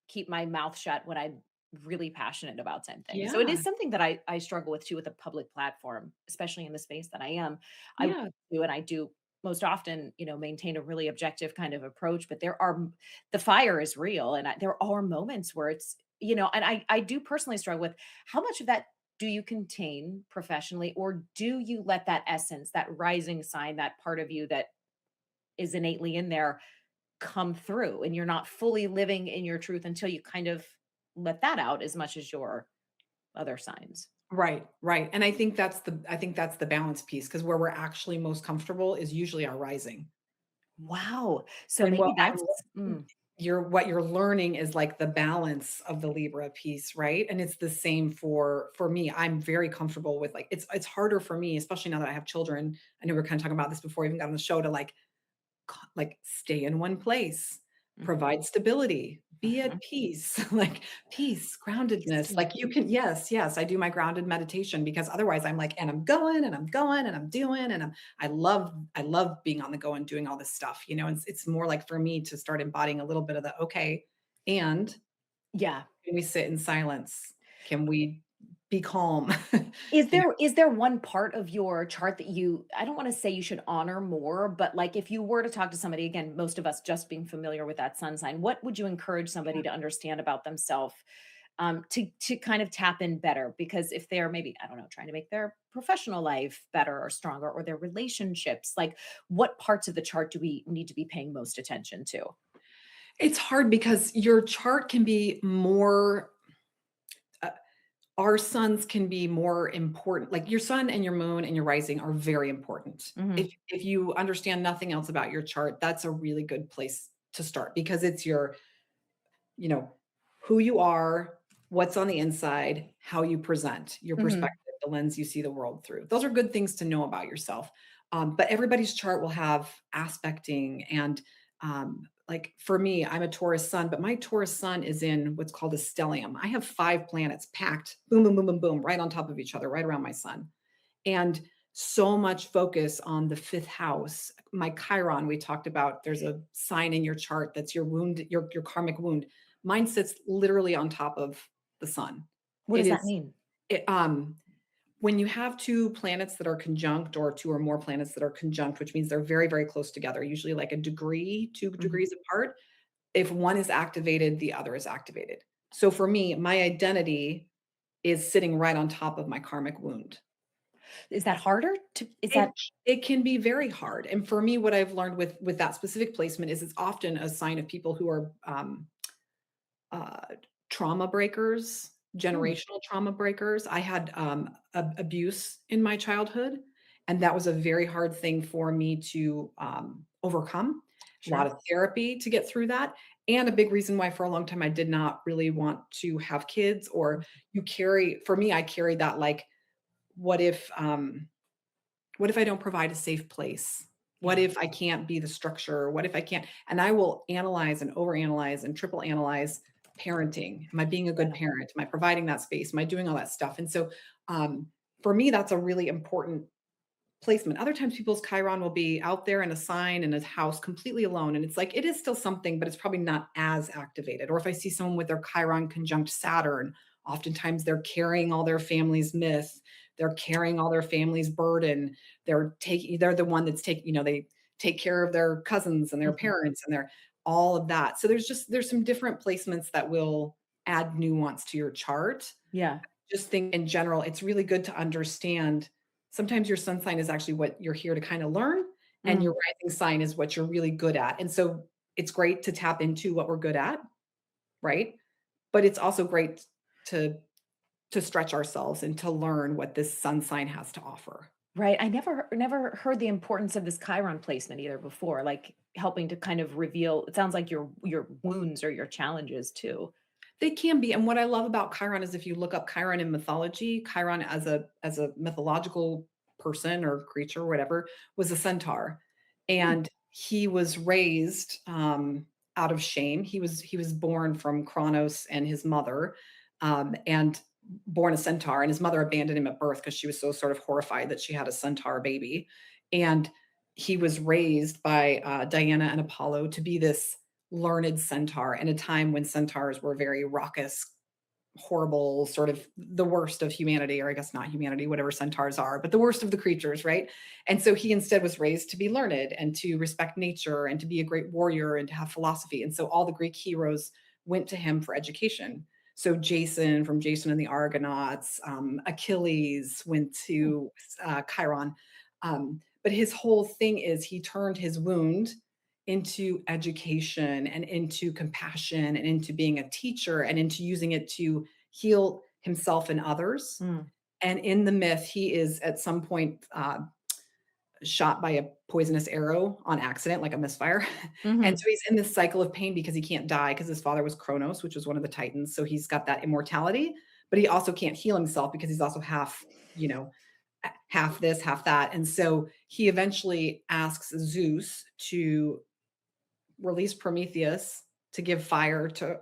keep my mouth shut when I'm really passionate about something. So it yeah, is something that I struggle with too with a public platform, especially in the space that I am. I yeah, do and I do most often, maintain a really objective kind of approach, but the fire is real and there are moments where it's and I do personally struggle with how much of that do you contain professionally, or do you let that essence, that rising sign, that part of you that is innately in there come through, and you're not fully living in your truth until you kind of let that out as much as your other signs. Right, right. And I think that's the balance piece because where we're actually most comfortable is usually our rising. Wow. So And maybe that's what you're learning is like the balance of the Libra piece, right? And it's the same for me. I'm very comfortable with like it's harder for me, especially now that I have children. I know we are kind of talking about this before we even got on the show to like stay in one place, mhm, provide stability, be mhm. at peace, like peace, groundedness. Peaceful. Like you can, yes, yes, I do my grounded meditation because otherwise I'm like, and I'm going and I'm going and I'm doing and I love being on the go and doing all this stuff, it's more like for me to start embodying a little bit of the okay. And Yeah. can we sit in silence? Can we be calm? Is you know, there one part of your chart that I don't wanna say you should honor more, but, like, if you were to talk to somebody, again, most of us just being familiar with that sun sign, what would you encourage somebody to understand about themselves, to kind of tap in better? Because if they're maybe, I don't know, trying to make their professional life better or stronger, or their relationships, like, what parts of the chart do we need to be paying most attention to? it's hard because your chart can be more uh, our suns can be more important. Like your sun and your moon and your rising are very important. Mhm, If you understand nothing else about your chart, that's a really good place to start because it's your, you know, who you are, what's on the inside, how you present, your mhm. perspective, the lens you see the world through. Those are good things to know about yourself. But everybody's chart will have aspecting and like for me, I'm a Taurus sun, but my Taurus sun is in what's called a stellium. I have 5 planets packed, boom, boom, boom, boom, boom, right on top of each other, right around my sun. And so much focus on the fifth house. My Chiron, we talked about, there's a sign in your chart that's your wound, your karmic wound. Mine sits literally on top of the sun. What It does that is mean? it, when you have two planets that are conjunct or two or more planets that are conjunct, which means they're very, very close together, usually like a degree, two Mhm. degrees apart. If one is activated, the other is activated. So for me, my identity is sitting right on top of my karmic wound. Is that harder to is It that it can be very hard, and for me, what I've learned with that specific placement is it's often a sign of people who are, uh, trauma breakers, Hmm, generational trauma breakers. I had, abuse in my childhood, and that was a very hard thing for me to, overcome. A lot sure. of therapy to get through that, and a big reason why for a long time I did not really want to have kids or you carry for me, I carried that, like, what if, what if I don't provide a safe place? What Yeah. if I can't be the structure? What if I can't? And I will analyze and overanalyze and triple analyze parenting. Am I being a good Yeah. parent? Am I providing that space? Am I doing all that stuff? And so for me, that's a really important placement. Other times people's Chiron will be out there in a sign in a house completely alone. And it's like, it is still something, but it's probably not as activated. Or if I see someone with their Chiron conjunct Saturn, oftentimes they're carrying all their family's myth, they're carrying all their family's burden. They're the one that's taking, they take care of their cousins and their Mhm. parents and their all of that. So there's some different placements that will add nuance to your chart. Yeah. Just think in general, it's really good to understand sometimes your sun sign is actually what you're here to kind of learn, and Mm. your rising sign is what you're really good at. And so it's great to tap into what we're good at, right? But it's also great to to stretch ourselves and to learn what this sun sign has to offer. Right. I never heard the importance of this Chiron placement either before, like helping to kind of reveal, it sounds like your wounds or your challenges too. They can be, and what I love about Chiron is if you look up Chiron in mythology, Chiron as a mythological person or creature or whatever was a centaur, Hmm. and he was raised, out of shame. He was born from Kronos and his mother, and born a centaur, and his mother abandoned him at birth because she was so sort of horrified that she had a centaur baby, and he was raised by, Diana and Apollo to be this learned centaur in a time when centaurs were very raucous, horrible, sort of the worst of humanity, or I guess not humanity, whatever centaurs are, but the worst of the creatures, right? And so he instead was raised to be learned and to respect nature and to be a great warrior and to have philosophy. And so all the Greek heroes went to him for education. So Jason from Jason and the Argonauts, Achilles went Hmm. to Chiron. But his whole thing is he turned his wound into education and into compassion and into being a teacher and into using it to heal himself and others. Mm. And in the myth, he is at some point shot by a poisonous arrow on accident, like a misfire. And so Hmm. he's in this cycle of pain because he can't die because his father was Kronos, which was one of the Titans. So he's got that immortality, but he also can't heal himself because he's also half, half this, half that. And so he eventually asks Zeus to release Prometheus to give fire to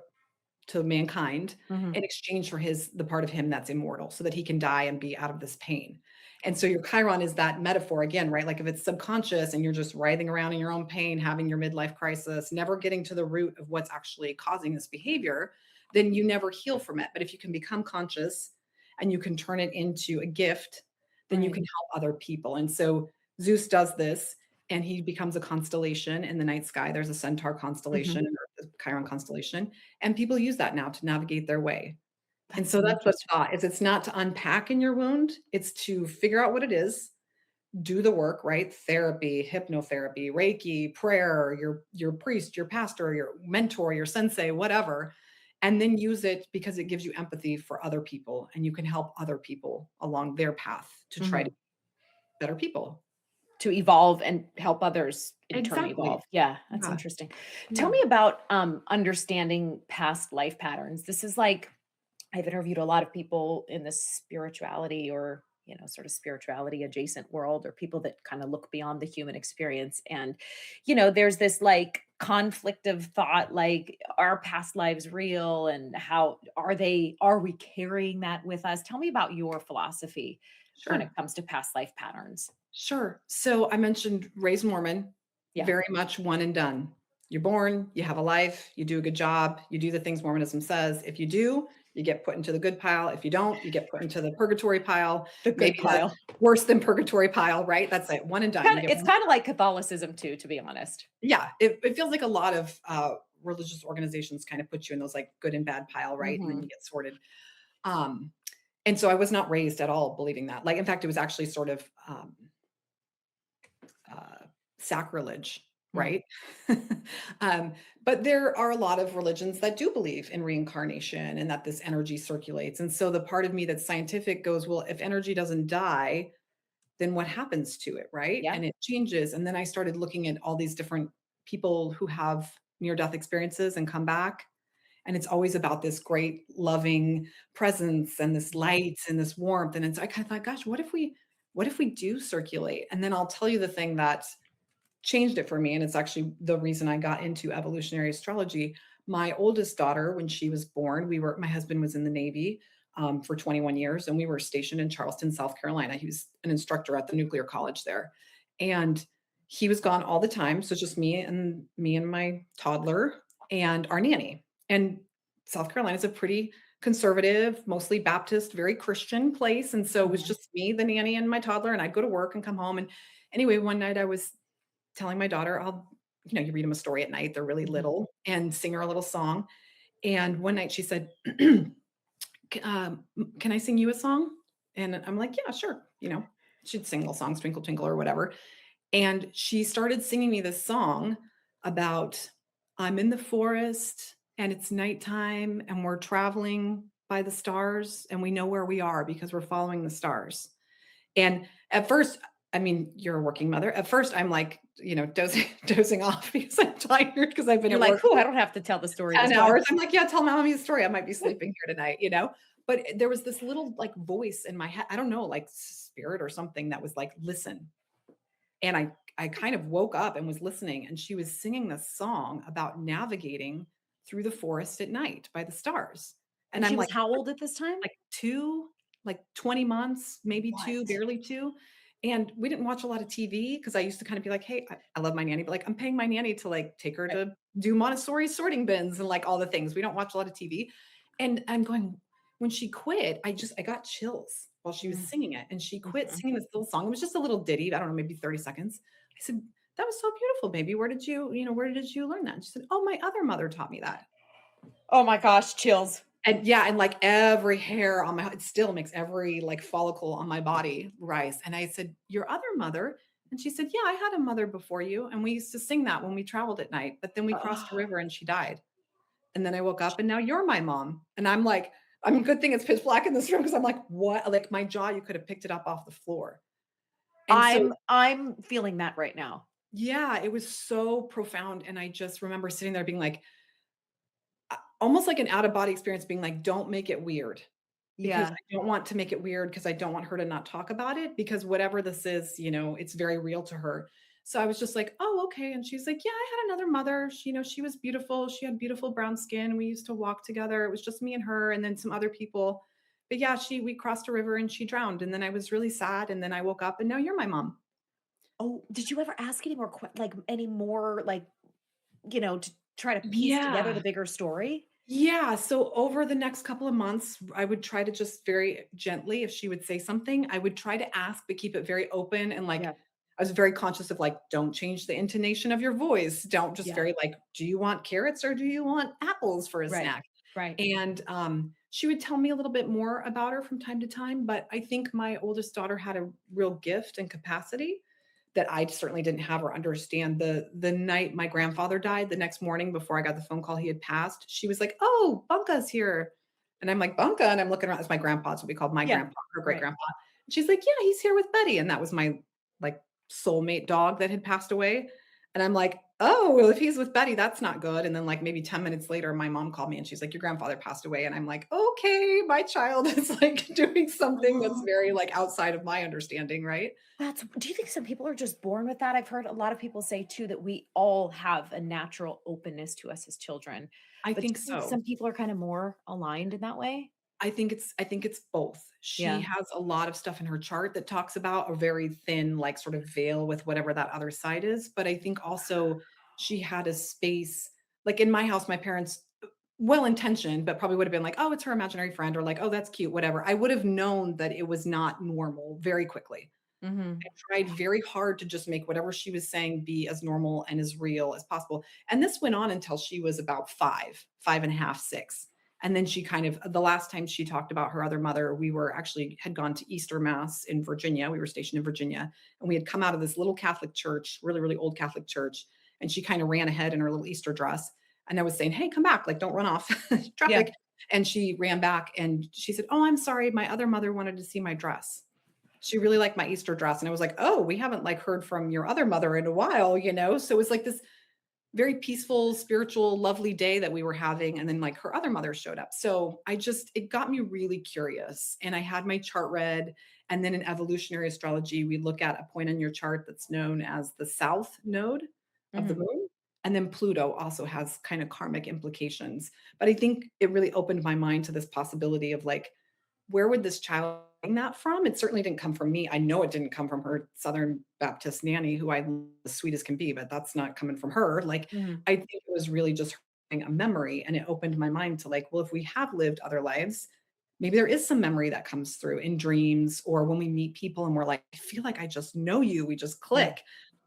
mankind Hmm. in exchange for the part of him that's immortal so that he can die and be out of this pain. And so your Chiron is that metaphor again, right? Like if it's subconscious and you're just writhing around in your own pain, having your midlife crisis, never getting to the root of what's actually causing this behavior, then you never heal from it. But if you can become conscious and you can turn it into a gift, then you Right. can help other people. And so Zeus does this and he becomes a constellation in the night sky. There's a centaur Hmm. constellation, or the Chiron constellation, and people use that now to navigate their way. And That's so so that's the interesting. thought is it's not to unpack in your wound, it's to figure out what it is, do the work, right? Therapy, hypnotherapy, Reiki, prayer, your priest, your pastor, your mentor, your sensei, whatever, and then use it because it gives you empathy for other people and you can help other people along their path to try to Hmm. be better people. To evolve and help others in turn Exactly. evolve. Yeah, that's Yeah. interesting. Tell Yeah. me about understanding past life patterns. This is like I've interviewed a lot of people in this spirituality or, sort of spirituality adjacent world or people that kind of look beyond the human experience. And, there's this like conflict of thought, like, are past lives real? And how are we carrying that with us? Tell me about your philosophy when it Sure. comes to past life patterns. Sure. So I mentioned raised Mormon, Yeah. very much one and done. You're born, you have a life, you do a good job, you do the things Mormonism says. If you do, you get put into the good pile. If you don't, you get put into the purgatory pile, The maybe good the pile. worse than purgatory pile, right? That's it. One and done. You get It's one. kind of like Catholicism too, to be honest. Yeah. It feels like a lot of religious organizations kind of put you in those like good and bad pile, right? And then Hmm. you get sorted. Um, and so I was not raised at all believing that. Like, in fact, it was actually sort of sacrilege, Mm. right? um, but there are a lot of religions that do believe in reincarnation and that this energy circulates. And so the part of me that's scientific goes, well, if energy doesn't die, then what happens to it, right? Yeah. And it changes. And then I started looking at all these different people who have near death experiences and come back. And it's always about this great loving presence and this light and this warmth. And it's I kind of thought, gosh, what if we do circulate? And then I'll tell you the thing that changed it for me, and it's actually the reason I got into evolutionary astrology. My oldest daughter, when she was born, my husband was in the Navy for 21 years, and we were stationed in Charleston, South Carolina. He was an instructor at the nuclear college there, and he was gone all the time. So just me and my toddler and our nanny. And South Carolina is a pretty conservative, mostly Baptist, very Christian place, and so it was Mhm. just me, the nanny, and my toddler. And I'd go to work and come home. And anyway, one night I was telling my daughter, you read them a story at night, they're really Mhm. little, and sing her a little song. And one night she said, Can I sing you a song? And I'm like, yeah, sure. She'd sing little songs, Twinkle, Twinkle, or whatever. And she started singing me this song about I'm in the forest and it's nighttime and we're traveling by the stars and we know where we are because we're following the stars. And at first, I mean, you're a working mother. At first, I'm like, dozing off because I'm tired because I've been You're at like, work "Whew, for I don't have to tell the story 10 this well." hours. I'm like, yeah, tell mommy a story. I might be sleeping here tonight. But there was this little like voice in my head. I don't know, like spirit or something that was like, listen. And I kind of woke up and was listening, and she was singing this song about navigating through the forest at night by the stars. And And I'm she was like, how old at this time? like 2, like 20 months, maybe 2, What? barely 2, and we didn't watch a lot of TV because I used to kind of be like, "Hey, I love my nanny, but, like, I'm paying my nanny to, like, take her Right. to do Montessori sorting bins and, like, all the things." We don't watch a lot of TV, and I'm going when she quit, I got chills while she was Mm, singing it, and she quit mhm. singing this little song. It was just a little ditty, I don't know, maybe 30 seconds. I said, "That was so beautiful, baby. Where did you learn that?" And she said, "Oh, my other mother taught me that." Oh my gosh, chills. And yeah, and like every hair on my it still makes every like follicle on my body rise. And I said, "Your other mother?" And she said, "Yeah, I had a mother before you, and we used to sing that when we traveled at night, but then we crossed a Oh, river and she died. And then I woke up and now you're my mom." And I'm like, I mean, good thing it's pitch black in this room because I'm like, "What?" Like my jaw, you could have picked it up off the floor. And so I'm feeling that right now. yeah, it was so profound. And I just remember sitting there being like, almost like an out of body experience being like, "Don't make it weird." Because Yeah. I don't want to make it weird because I don't want her to not talk about it because whatever this is, it's very real to her. So I was just like, "Oh, okay." And she's like, "Yeah, I had another mother. She was beautiful. She had beautiful brown skin. We used to walk together. It was just me and her and then some other people. But yeah, she we crossed a river and she drowned. And then I was really sad. And then I woke up and now you're my mom." Oh, did you ever ask any more any more, to try to piece together Yeah. the bigger story? Yeah, so over the next couple of months, I would try to just very gently, if she would say something, I would try to ask, but keep it very open and like Yeah. I was very conscious of like, don't change the intonation of your voice. Don't just Yeah. very like, do you want carrots or do you want apples for a Right. snack? Right. And she would tell me a little bit more about her from time to time, but I think my oldest daughter had a real gift and capacity that I certainly didn't have or understand. The night my grandfather died, the next morning before I got the phone call he had passed, she was like, "Oh, Bunka's here." And I'm like, "Bunka?" And I'm looking around. It's my grandpa. It's what we called my Yeah. grandpa, her great Right. grandpa. She's like, "Yeah, he's here with Betty." And that was my like soulmate dog that had passed away. And I'm like, "Oh, well, if he's with Betty, that's not good." And then like maybe 10 minutes later, my mom called me and she's like, "Your grandfather passed away." And I'm like, "Okay, my child is like doing something that's Oh, very like outside of my understanding, right?" do you think some people are just born with that? I've heard a lot of people say too that we all have a natural openness to us as children. I But do think you think so. some people are kind of more aligned in that way? I think it's both. She Yeah. has a lot of stuff in her chart that talks about a very thin, like, sort of veil with whatever that other side is, but I think also she had a space like, in my house, my parents, well-intentioned, but probably would have been like, "Oh, it's her imaginary friend," or like, "Oh, that's cute," whatever. I would have known that it was not normal very quickly. Mhm. I tried very hard to just make whatever she was saying be as normal and as real as possible. And this went on until she was about 5 and a half, 6. And then she kind of the last time she talked about her other mother, we were actually had gone to Easter Mass in Virginia. We were stationed in Virginia, and we had come out of this little Catholic church, really, really old Catholic church. And she kind of ran ahead in her little Easter dress. And I was saying, "Hey, come back, like, don't run off Yeah. traffic." And she ran back and she said, "Oh, I'm sorry. My other mother wanted to see my dress." She really liked my Easter dress, and I was like, "Oh, we haven't, like, heard from your other mother in a while," you know? So, it was like this very peaceful, spiritual, lovely day that we were having, and then, like, her other mother showed up. So, it got me really curious, and I had my chart read, and then in evolutionary astrology, we look at a point on your chart that's known as the south node of the Mhm. moon, and then Pluto also has kinda karmic implications. But I think it really opened my mind to this possibility of, like, where would this child getting that from? It certainly didn't come from me. I know it didn't come from her Southern Baptist nanny, who I love as sweet as can be, but that's not coming from her. Like, Mhm. I think it was really just a memory, and it opened my mind to like, well, if we have lived other lives, maybe there is some memory that comes through in dreams or when we meet people and we're like, I feel like I just know you, we just Yeah. click,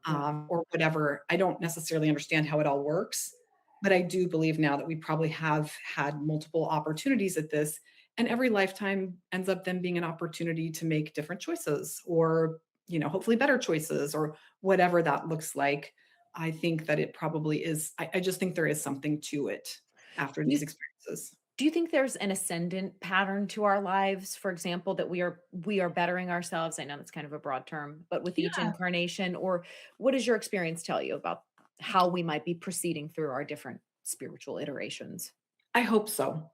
Yeah. or whatever. I don't necessarily understand how it all works, but I do believe now that we probably have had multiple opportunities at this, and every lifetime ends up then being an opportunity to make different choices or, hopefully better choices or whatever that looks like. I think that it probably is. I just think there is something to it after Do you these experiences. do you think there's an ascendant pattern to our lives, for example, that we are bettering ourselves? I know that's kind of a broad term, but with each Yeah, incarnation, or what does your experience tell you about how we might be proceeding through our different spiritual iterations? I hope so.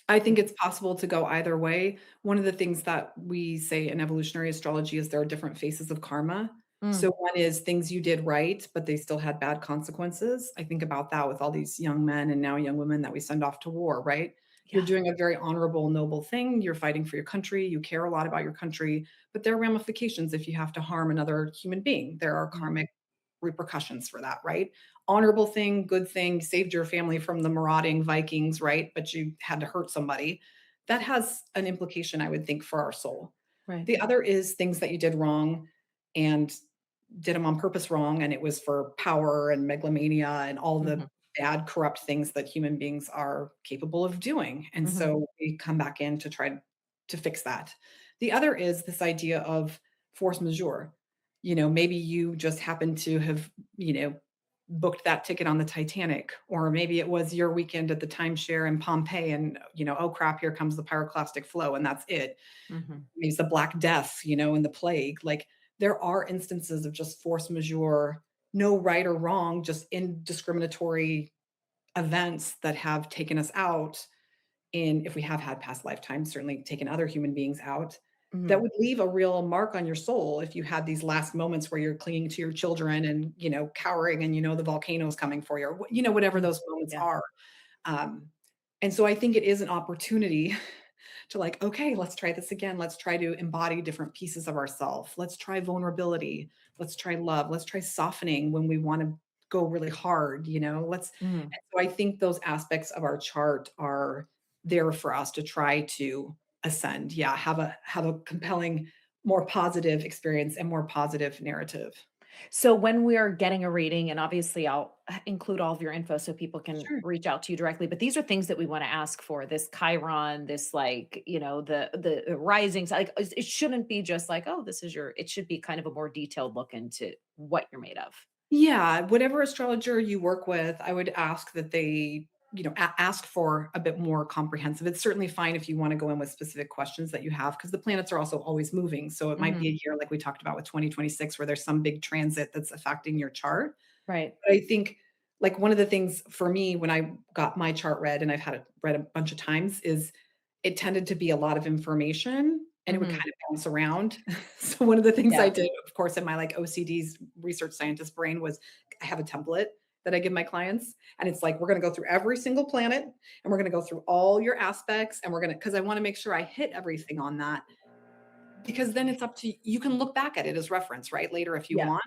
I think Mhm. it's possible to go either way. One of the things that we say in evolutionary astrology is there are different faces of karma. So Mm, one is things you did right, but they still had bad consequences. I think about that with all these young men and now young women that we send off to war, right? You're yeah. doing a very honorable, noble thing. You're fighting for your country. You care a lot about your country, but there are ramifications if you have to harm another human being. There are Yeah. karmic repercussions for that, right? Honorable thing, good thing, saved your family from the marauding Vikings, right? But you had to hurt somebody. That has an implication, I would think, for our soul. Right. The other is things that you did wrong and did them on purpose wrong, and it was for power and megalomania and all the Mhm. bad, corrupt things that human beings are capable of doing. And Mhm. so we come back in to try to fix that. The other is this idea of force majeure. Maybe you just happen to have, booked that ticket on the Titanic, or maybe it was your weekend at the timeshare in Pompeii and, oh crap, here comes the pyroclastic flow and that's it. Mhm. Maybe it's the Black Death, and the plague. Like there are instances of just force majeure, no right or wrong, just indiscriminatory events that have taken us out in if we have had past lifetimes, certainly taken other human beings out, that Mhm. would leave a real mark on your soul if you had these last moments where you're clinging to your children and, cowering and the volcano is coming for you or whatever Mhm. those moments Yeah. are. Um, and so I think it is an opportunity to like, okay, let's try this again. Let's try to embody different pieces of ourselves. Let's try vulnerability. Let's try love. Let's try softening when we want to go really hard, Let's Mhm. and so I think those aspects of our chart are there for us to try to ascend. Yeah, have a compelling, more positive experience and more positive narrative. So when we're getting a reading, and obviously I'll include all of your info so people can Sure. reach out to you directly, but these are things that we want to ask for. This Chiron, this like, the risings, like it shouldn't be just like, oh, this is your, it should be kind of a more detailed look into what you're made of. Yeah, whatever astrologer you work with, I would ask that they, ask for a bit more comprehensive. It's certainly fine if you want to go in with specific questions that you have, because the planets are also always moving. So it might be Mhm. a year like we talked about with 2026, where there's some big transit that's affecting your chart. Right. But I think, like, one of the things for me when I got my chart read, and I've had it read a bunch of times, is it tended to be a lot of information and it would Mhm. kind of bounce around. So one of the things I Yeah. did, of course, in my like OCD's research scientist brain was I have a template that I give my clients. And it's like, we're going to go through every single planet and we're going to go through all your aspects. And we're going to, because I want to make sure I hit everything on that because then it's up to you can look back at it as reference, right? Later if you Yeah. want.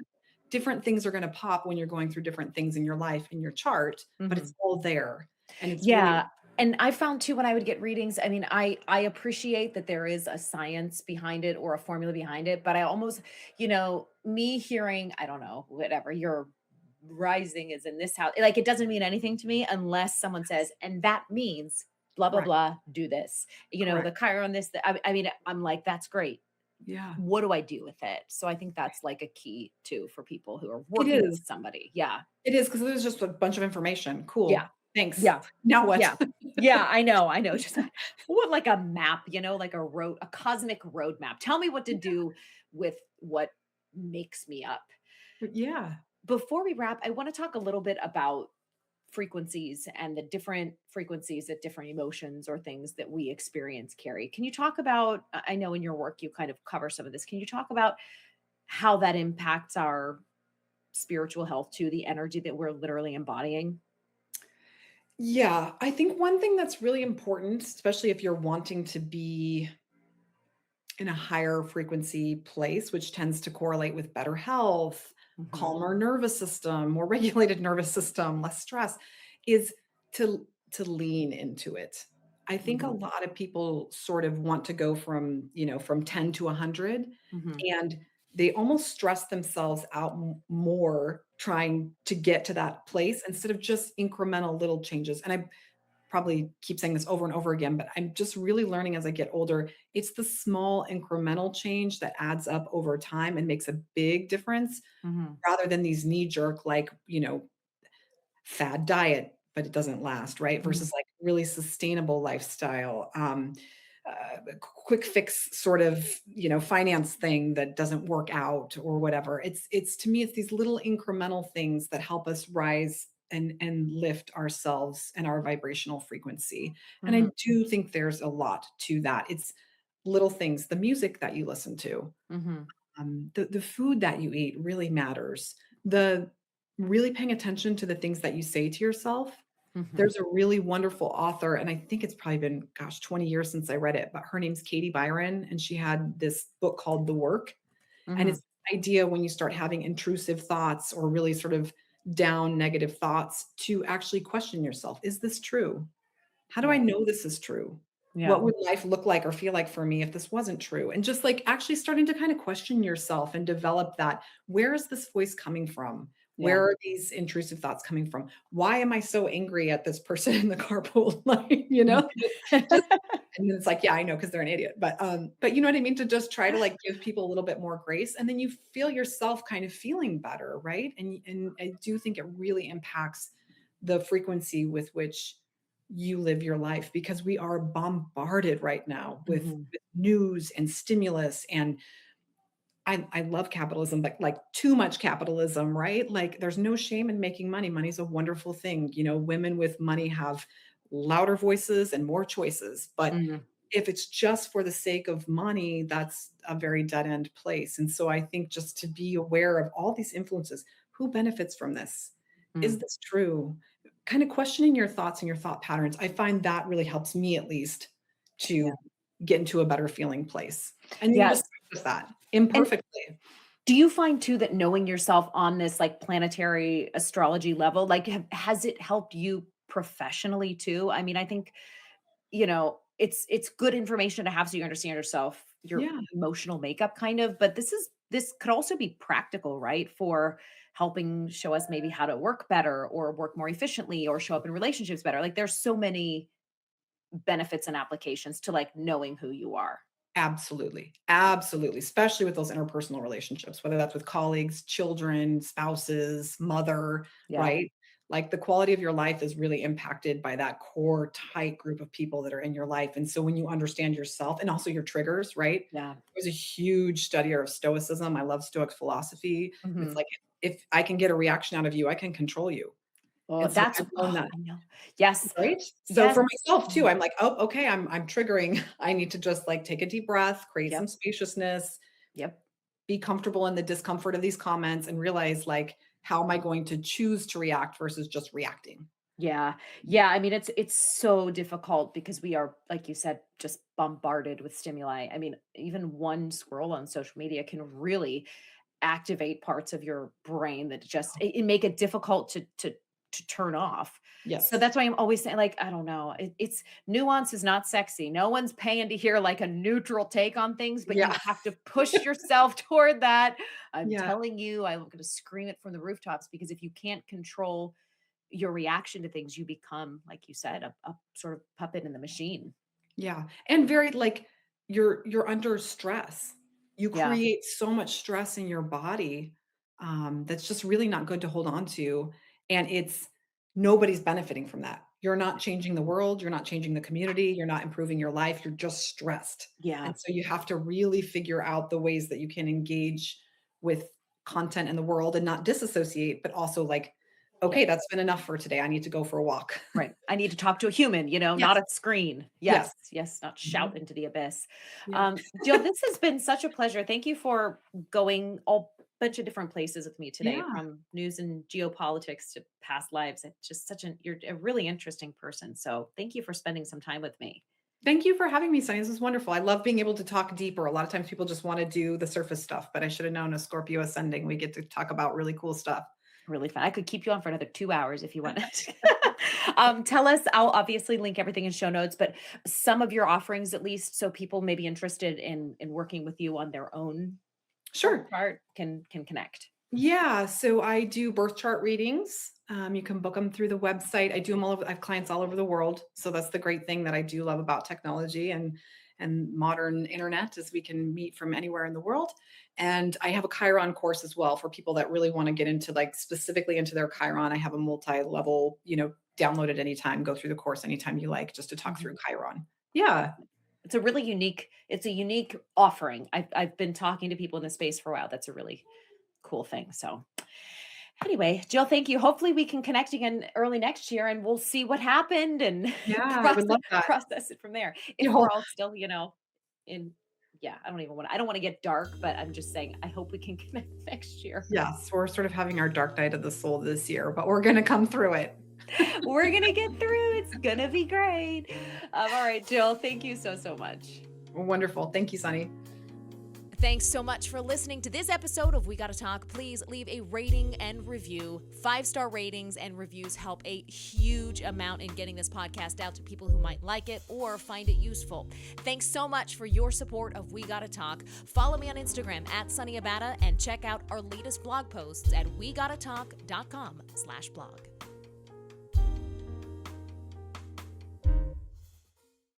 Different things are gonna pop when you're going through different things in your life, in your chart, but it's Mhm. all there, and it's really Yeah, and I found too when I would get readings, I mean, I appreciate that there is a science behind it or a formula behind it, but I almost, me hearing, I don't know, whatever, your rising is in this house, like it doesn't mean anything to me unless someone says, and that means blah blah correct, blah, do this. The correct. Chiron this, I mean, I'm like, that's great. Yeah, What do I do with it? So I think that's like a key too for people who are it working with is. somebody. Yeah. It is because there's just a bunch of information. Yeah. Cool. Thanks. Yeah. Now what? Yeah. Yeah, I know, just what like a map, like a cosmic roadmap. Tell me what to do with what makes me up. Yeah. Before we wrap, I wanna talk a little bit about frequencies and the different frequencies that different emotions or things that we experience carry. Can you talk about I know in your work you kind of cover some of this. Can you talk about how that impacts our spiritual health to the energy that we're literally embodying? Yeah, I think one thing that's really important, especially if you're wanting to be in a higher frequency place, which tends to correlate with better health, Mhm. calmer nervous system, more regulated nervous system, less stress, is to lean into it. I think a Mhm. lot of people sort of want to go from 10 to 100 Mhm. and they almost stress themselves out more trying to get to that place instead of just incremental little changes. And I probably keep saying this over and over again, but I'm just really learning as I get older, it's the small incremental change that adds up over time and makes a big difference Mhm. rather than these knee jerk, like, fad diet, but it doesn't last, right? Mhm. Versus like really sustainable lifestyle, quick fix sort of, finance thing that doesn't work out or whatever. It's to me, it's these little incremental things that help us rise and lift ourselves and our vibrational frequency. And I Mhm. do think there's a lot to that. It's little things, the music that you listen to, Mhm. the food that you eat really matters. The really paying attention to the things that you say to yourself. Mhm. There's a really wonderful author, and I think it's probably been, gosh, 20 years since I read it, but her name's Katie Byron, and she had this book called The Work. And Mhm. it's the idea when you start having intrusive thoughts or really sort of down negative thoughts to actually question yourself. Is this true? How do I Yeah. know this is true? Yeah. What would life look like or feel like for me if this wasn't true? And just like actually starting to kind of question yourself and develop that. Where is this voice coming from? Yeah. Where are these intrusive thoughts coming from? Why am I so angry at this person in the carpool line, you know? Just and then it's like, yeah, I know because 'cause they're an idiot, but you know what I mean? To just try to, like, give people a little bit more grace, and then you feel yourself kind of feeling better, right? And I do think it really impacts the frequency with which you live your life because we are bombarded right now Mhm. with news and stimulus and I love capitalism, but, like, too much capitalism, right? Like, there's no shame in making money. Money's a wonderful thing. You know, women with money have louder voices and more choices, but Mhm. if it's just for the sake of money, that's a very dead end place. And so I think just to be aware of all these influences, who benefits from this? Is Mm. this true? Kind of questioning your thoughts and your thought patterns. I find that really helps me at least Yeah. to get into a better feeling place. And you Yes. just practice that And imperfectly. do you find too that knowing yourself on this, like, planetary astrology level, like, has it helped you professionally too? I mean, I think, it's good information to have so you understand yourself, your Yeah, emotional makeup kind of, but this could also be practical, right? For helping show us maybe how to work better or work more efficiently or show up in relationships better. Like, there's so many benefits and applications to, like, knowing who you are. absolutely. Absolutely. Especially with those interpersonal relationships, whether that's with colleagues, children, spouses, mother, Yeah. right? Like the quality of your life is really impacted by that core tight group of people that are in your life. And so when you understand yourself and also your triggers, right? Yeah. There's a huge study of stoicism. I love Stoic philosophy. And it's Mhm. like if I can get a reaction out of you, I can control you. Oh, And so that's I've known oh, that. I know. Yes. Right? So Yes. for myself too, Mhm. I'm like, "Oh, okay, I'm triggering. I need to just, like, take a deep breath, create some Yep. spaciousness, Yep. be comfortable in the discomfort of these comments, and realize, like, how am I going to choose to react versus just reacting?" Yeah. Yeah, I mean, it's so difficult because we are, like you said, just bombarded with stimuli. I mean, even one scroll on social media can really activate parts of your brain that just it make it difficult to turn off. So Yes. that's why I'm always saying, like, I don't know, it's nuance is not sexy. No one's paying to hear like a neutral take on things, but you Yeah. have to push yourself toward that. I'm Yeah. telling you, I'm going to scream it from the rooftops because if you can't control your reaction to things, you become, like you said, a sort of puppet in the machine. Yeah, and very like you're under stress. You Yeah. create so much stress in your body, that's just really not good to hold on to, and it's nobody's benefiting from that. You're not changing the world, you're not changing the community, you're not improving your life, you're just stressed, Yeah. and so you have to really figure out the ways that you can engage with content in the world and not disassociate, but also like, Yep. "Okay, that's been enough for today. I need to go for a walk." Right. I need to talk to a human, not Yes, a screen. yes. Yes. Yes. Not Mhm. shout into the abyss. Yeah. Jill, this has been such a pleasure. Thank you for going all bunch of different places with me today, Yeah. from news and geopolitics to past lives. It's just you're a really interesting person. So thank you for spending some time with me. Thank you for having me, Sunny. This was wonderful. I love being able to talk deeper. A lot of times people just want to do the surface stuff, but I should have known as Scorpio ascending, we get to talk about really cool stuff. Really fun. I could keep you on for another 2 hours if you wanted. Tell us. I'll obviously link everything in show notes, but some of your offerings, at least, so people may be interested in working with you on their own birth Sure. chart can connect. Yeah. So I do birth chart readings. You can book them through the website. I do them all over. I have clients all over the world. So that's the great thing that I do love about technology and modern internet is we can meet from anywhere in the world. And I have a Chiron course as well for people that really want to get into like specifically into their Chiron. I have a multi-level, download it anytime, go through the course anytime you like, just to talk Mhm. through Chiron. Yeah. It's a really unique. It's a unique offering. I've been talking to people in the space for a while. That's a really cool thing. So anyway, Jill, thank you. Hopefully we can connect again early next year and we'll see what happened and Yeah, I would process love that. process it from there. If You we're all still, in yeah, I don't want to get dark, but I'm just saying I hope we can connect next year. Yes, we're sort of having our dark night of the soul this year, but we're gonna come through it. We're gonna get through. It's gonna be great. All right, Jill, thank you so much. Wonderful. Thank you, Sunny. Thanks so much for listening to this episode of We Gotta Talk. Please leave a rating and review. 5-star ratings and reviews help a huge amount in getting this podcast out to people who might like it or find it useful. Thanks so much for your support of We Gotta Talk. Follow me on Instagram at Sunny Abata and check out our latest blog posts at wegottatalk.com/blog.